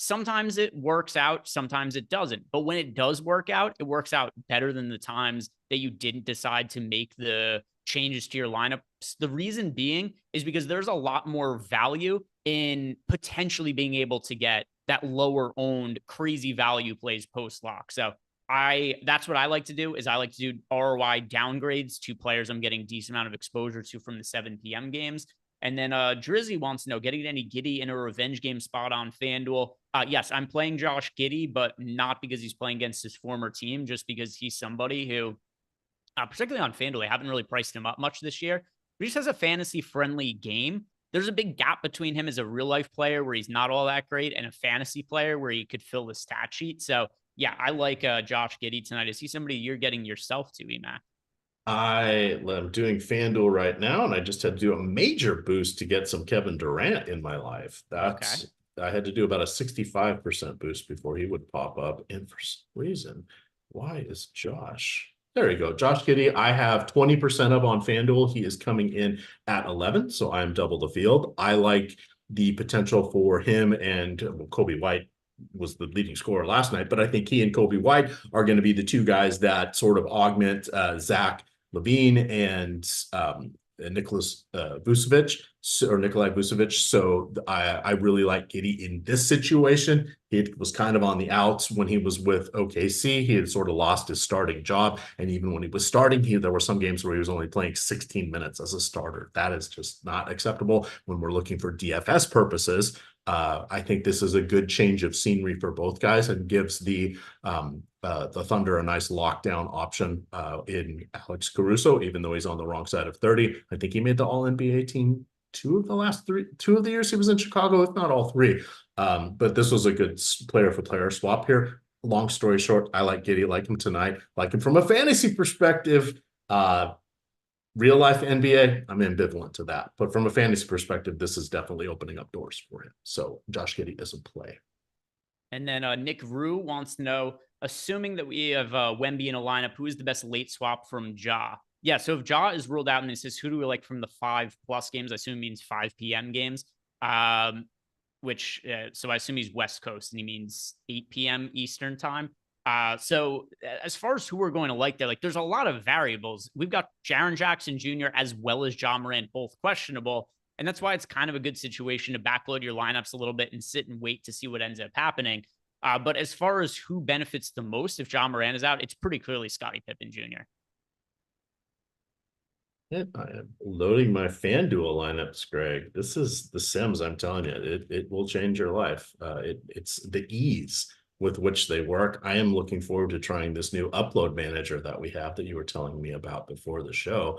Sometimes it works out, sometimes it doesn't. But when it does work out, it works out better than the times that you didn't decide to make the changes to your lineup. The reason being is because there's a lot more value in potentially being able to get that lower owned crazy value plays post lock. So that's what I like to do, is I like to do ROI downgrades to players I'm getting decent amount of exposure to from the 7 p.m. games. And then Drizzy wants to know, getting any Giddey in a revenge game spot on FanDuel? Yes, I'm playing Josh Giddey, but not because he's playing against his former team, just because he's somebody who, particularly on FanDuel, I haven't really priced him up much this year. He just has a fantasy-friendly game. There's a big gap between him as a real-life player where he's not all that great and a fantasy player where he could fill the stat sheet. So, yeah, I like Josh Giddey tonight. Is he somebody you're getting yourself to, EMac? I am doing FanDuel right now, and I just had to do a major boost to get some Kevin Durant in my life. That's okay. I had to do about a 65% boost before he would pop up. And for some reason, why is Josh? There you go. Josh Giddey, I have 20% of on FanDuel. He is coming in at 11, so I'm double the field. I like the potential for him and Kobe White was the leading scorer last night, but I think he and Kobe White are going to be the two guys that sort of augment Zach LaVine and Nicholas Vucevic, or Nikolai Vucevic. So I really like Giddey in this situation. It was kind of on the outs when he was with OKC. He had sort of lost his starting job. And even when he was starting, there were some games where he was only playing 16 minutes as a starter. That is just not acceptable when we're looking for DFS purposes. I think this is a good change of scenery for both guys and gives the Thunder a nice lockdown option in Alex Caruso, even though he's on the wrong side of 30. I think he made the All-NBA team two of the years he was in Chicago, if not all three. But this was a good player-for-player swap here. Long story short, I like Giddey, like him tonight, like him from a fantasy perspective. Real life NBA, I'm ambivalent to that. But from a fantasy perspective, this is definitely opening up doors for him. So Josh Giddey is a play. And then Nick Rue wants to know, assuming that we have Wemby in a lineup, who is the best late swap from Ja? Yeah, so if Ja is ruled out and it says who do we like from the 5+ games, I assume it means 5 p.m. games, so I assume he's West Coast and he means 8 p.m. Eastern time. So as far as who we're going to like there, like there's a lot of variables. We've got Jaren Jackson Jr. as well as Ja Morant, both questionable. And that's why it's kind of a good situation to backload your lineups a little bit and sit and wait to see what ends up happening. But as far as who benefits the most if Ja Morant is out, it's pretty clearly Scottie Pippen Jr. I am loading my FanDuel lineups, Greg. This is the Sims, I'm telling you. It will change your life. It's the ease with which they work. I am looking forward to trying this new upload manager that we have that you were telling me about before the show.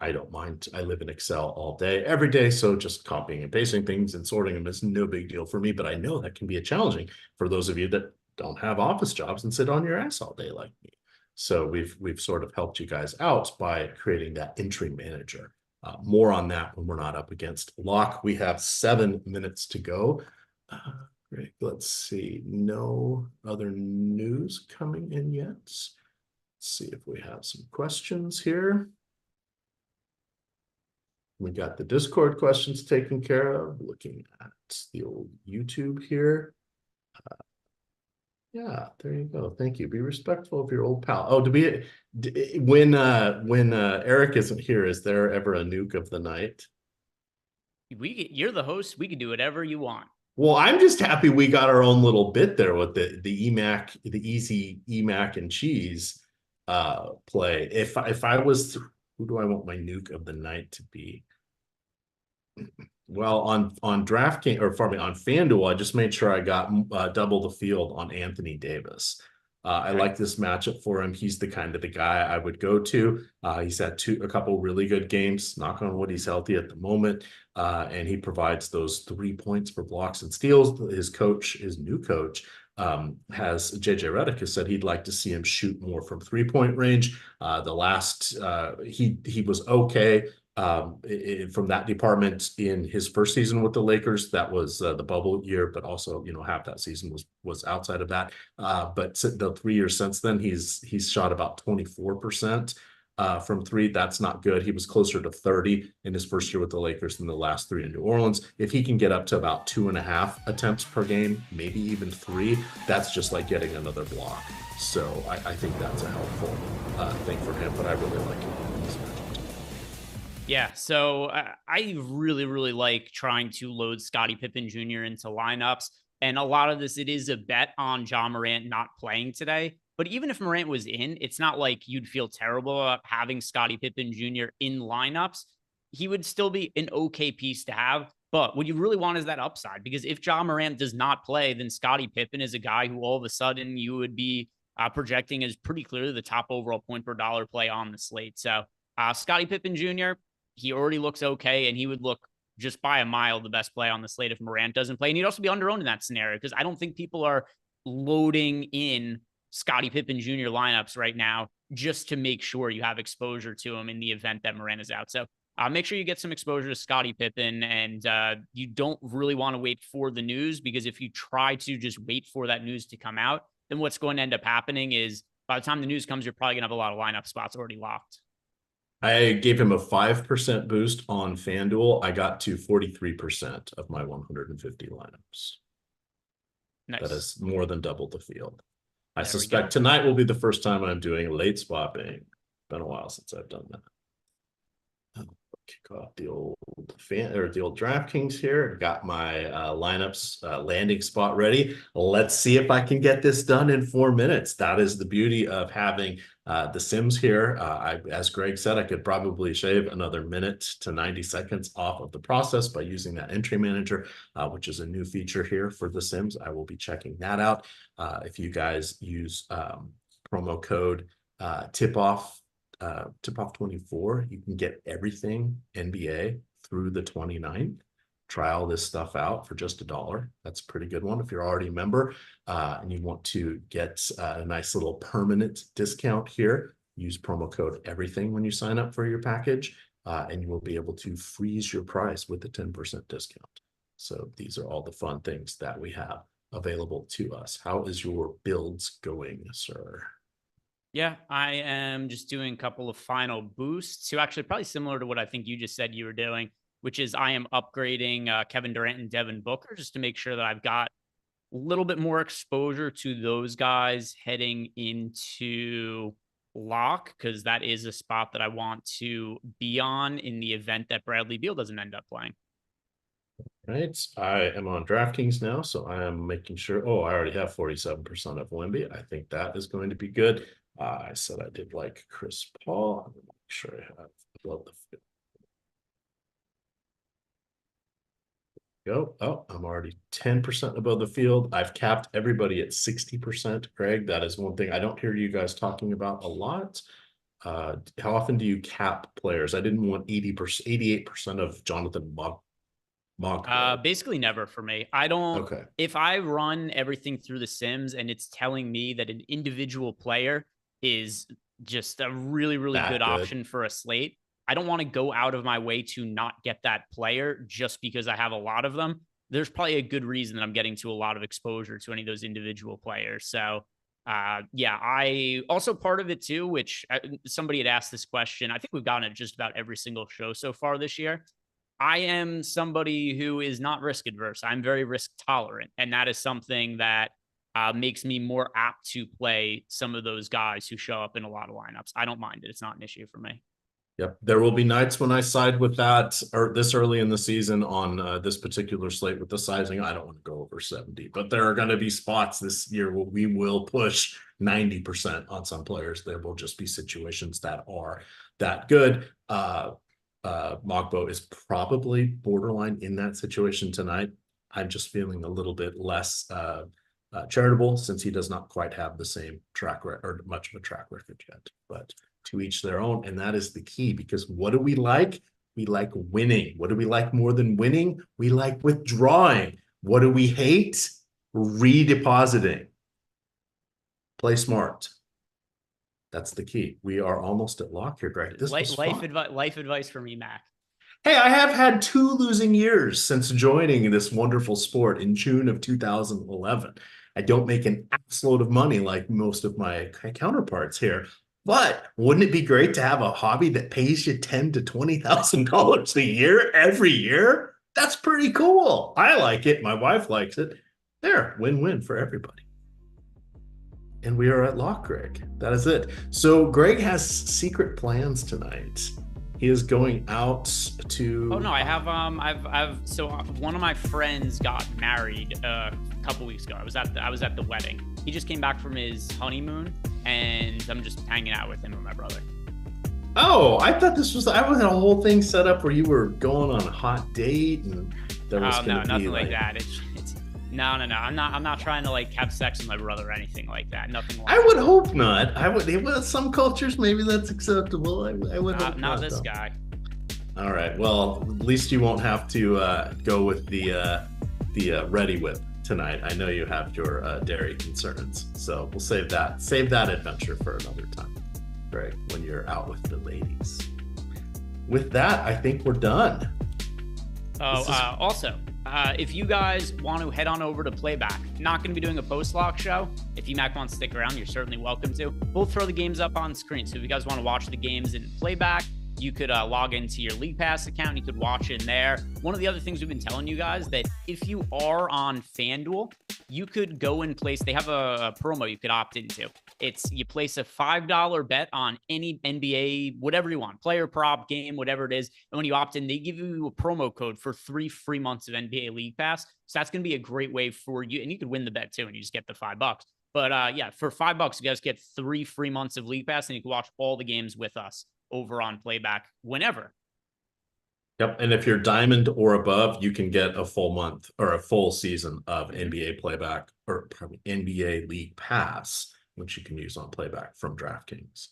I don't mind. I live in Excel all day, every day. So just copying and pasting things and sorting them is no big deal for me. But I know that can be challenging for those of you that don't have office jobs and sit on your ass all day like me. So we've sort of helped you guys out by creating that entry manager. More on that when we're not up against lock. We have 7 minutes to go. Great. Let's see. No other news coming in yet. Let's see if we have some questions here. We got the Discord questions taken care of. Looking at the old YouTube here. Yeah, there you go. Thank you. Be respectful of your old pal. Oh, when Eric isn't here, is there ever a nuke of the night? You're the host. We can do whatever you want. Well, I'm just happy we got our own little bit there with the EMac, the easy EMac and cheese play. If I was, who do I want my nuke of the night to be? Well, on DraftKings, or pardon me, on FanDuel, I just made sure I got double the field on Anthony Davis. I like this matchup for him. He's the kind of the guy I would go to. He's had a couple really good games. Knock on wood, he's healthy at the moment. And he provides those 3 points for blocks and steals. His new coach, has JJ Redick has said he'd like to see him shoot more from 3-point range. He was okay from that department in his first season with the Lakers. That was the bubble year, but also, half that season was outside of that. But the 3 years since then, he's shot about 24% from 3. That's not good. He was closer to 30 in his first year with the Lakers than the last 3 in New Orleans. If he can get up to about 2.5 attempts per game, maybe even 3, that's just like getting another block. So I think that's a helpful thing for him, but I really like him. Yeah, so I really, really like trying to load Scottie Pippen Jr. into lineups. And a lot of this, it is a bet on Ja Morant not playing today. But even if Morant was in, it's not like you'd feel terrible about having Scottie Pippen Jr. in lineups. He would still be an okay piece to have. But what you really want is that upside. Because if Ja Morant does not play, then Scottie Pippen is a guy who all of a sudden you would be projecting as pretty clearly the top overall point per dollar play on the slate. So Scottie Pippen Jr., he already looks okay, and he would look just by a mile the best play on the slate if Morant doesn't play. And he'd also be underowned in that scenario because I don't think people are loading in Scottie Pippen Jr. lineups right now just to make sure you have exposure to him in the event that Morant is out. So make sure you get some exposure to Scottie Pippen, and you don't really want to wait for the news, because if you try to just wait for that news to come out, then what's going to end up happening is by the time the news comes, you're probably going to have a lot of lineup spots already locked. I gave him a 5% boost on FanDuel. I got to 43% of my 150 lineups. Nice. That is more than double the field. I There we suspect go. tonight will be the first time I'm doing late swapping. Been a while since I've done that. Kick off the old DraftKings here. Got my lineups landing spot ready. Let's see if I can get this done in 4 minutes. That is the beauty of having the Sims here. As Greg said, I could probably shave another minute to 90 seconds off of the process by using that entry manager, which is a new feature here for the Sims. I will be checking that out. If you guys use promo code tip off 24, you can get everything NBA through the 29th. Try all this stuff out for just $1. That's a pretty good one if you're already a member and you want to get a nice little permanent discount here. Use promo code everything when you sign up for your package, and you will be able to freeze your price with a 10% discount. So these are all the fun things that we have available to us. How is your builds going, sir? Yeah, I am just doing a couple of final boosts. So actually probably similar to what I think you just said you were doing, which is I am upgrading Kevin Durant and Devin Booker just to make sure that I've got a little bit more exposure to those guys heading into lock, because that is a spot that I want to be on in the event that Bradley Beal doesn't end up playing. Right. I am on DraftKings now, so I am making sure. Oh, I already have 47% of Wemby. I think that is going to be good. I said I did like Chris Paul. I'm going to make sure I have above the field. Go. Oh, I'm already 10% above the field. I've capped everybody at 60%. Greg, that is one thing I don't hear you guys talking about a lot. How often do you cap players? I didn't want 88% of Jonathan Monk. Basically never for me. I don't. Okay. If I run everything through the Sims and it's telling me that an individual player is just a really, really good option for a slate, I don't want to go out of my way to not get that player just because I have a lot of them. There's probably a good reason that I'm getting to a lot of exposure to any of those individual players. So yeah, I also part of it too, which somebody had asked this question. I think we've gotten it just about every single show so far this year. I am somebody who is not risk adverse. I'm very risk tolerant. And that is something that makes me more apt to play some of those guys who show up in a lot of lineups. I don't mind it. It's not an issue for me. Yep. There will be nights when I side with that, or this early in the season on this particular slate with the sizing. I don't want to go over 70, but there are going to be spots this year where we will push 90% on some players. There will just be situations that are that good. Mogbo is probably borderline in that situation tonight. I'm just feeling a little bit less charitable since he does not quite have the same track record or much of a track record yet, but to each their own. And that is the key, because what do we like? We like winning. What do we like more than winning? We like withdrawing. What do we hate? Redepositing. Play smart. That's the key. We are almost at lock here, Greg. This was life advice from EMac. Hey, I have had 2 losing years since joining this wonderful sport in June of 2011. I don't make an axload of money like most of my counterparts here, but wouldn't it be great to have a hobby that pays you $10,000 to $20,000 a year every year? That's pretty cool. I like it. My wife likes it. There, win-win for everybody. And we are at lock, Greg. That is it. So Greg has secret plans tonight. He is going out to. Oh no, I have so one of my friends got married a couple weeks ago. I was at the wedding. He just came back from his honeymoon, and I'm just hanging out with him and my brother. Oh, I thought this was. I had a whole thing set up where you were going on a hot date, and there was no, nothing like that. It's no. I'm not trying to like have sex with my brother or anything like that. Nothing. Like I would hope not. I would. Well, some cultures maybe that's acceptable. I would hope not this guy. All right. Well, at least you won't have to go with the ready whip tonight. I know you have your dairy concerns, so we'll save that adventure for another time, Greg, when you're out with the ladies. With that, I think we're done. Also, if you guys want to head on over to Playback, not going to be doing a post-lock show. If EMac wants to stick around, you're certainly welcome to. We'll throw the games up on screen. So if you guys want to watch the games in Playback, you could log into your League Pass account. You could watch in there. One of the other things we've been telling you guys that if you are on FanDuel, you could go and place, they have a promo you could opt into. It's you place a $5 bet on any NBA, whatever you want, player, prop, game, whatever it is. And when you opt in, they give you a promo code for 3 free months of NBA League Pass. So that's going to be a great way for you. And you could win the bet too, and you just get the $5. But yeah, for $5, you guys get 3 free months of League Pass, and you can watch all the games with us over on Playback whenever. Yep. And if you're diamond or above, you can get a full month or a full season of NBA Playback, or probably NBA League Pass, which you can use on Playback from DraftKings.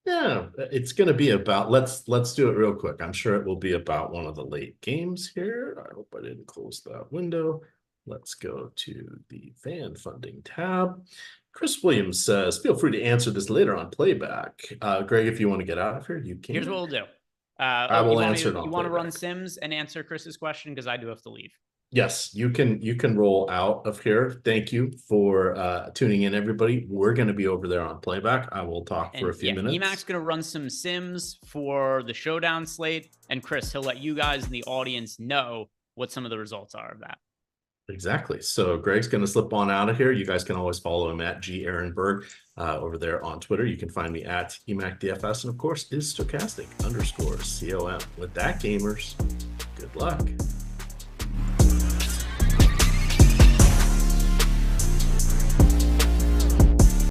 Yeah, it's going to be about, let's do it real quick. I'm sure it will be about one of the late games here. I hope I didn't close that window. Let's go to the fan funding tab. Chris Williams says, feel free to answer this later on Playback. Greg, if you want to get out of here, you can. Here's what we'll do. I will answer it on You want to run Playback. Sims and answer Chris's question, because I do have to leave. Yes, you can roll out of here. Thank you for tuning in, everybody. We're going to be over there on Playback. I will talk for a few minutes. EMac's going to run some Sims for the showdown slate. And Chris, he'll let you guys in the audience know what some of the results are of that. Exactly. So Greg's going to slip on out of here. You guys can always follow him at G Ehrenberg over there on Twitter. You can find me at EMac DFS, and of course is Stokastic _COM. With that, gamers, good luck.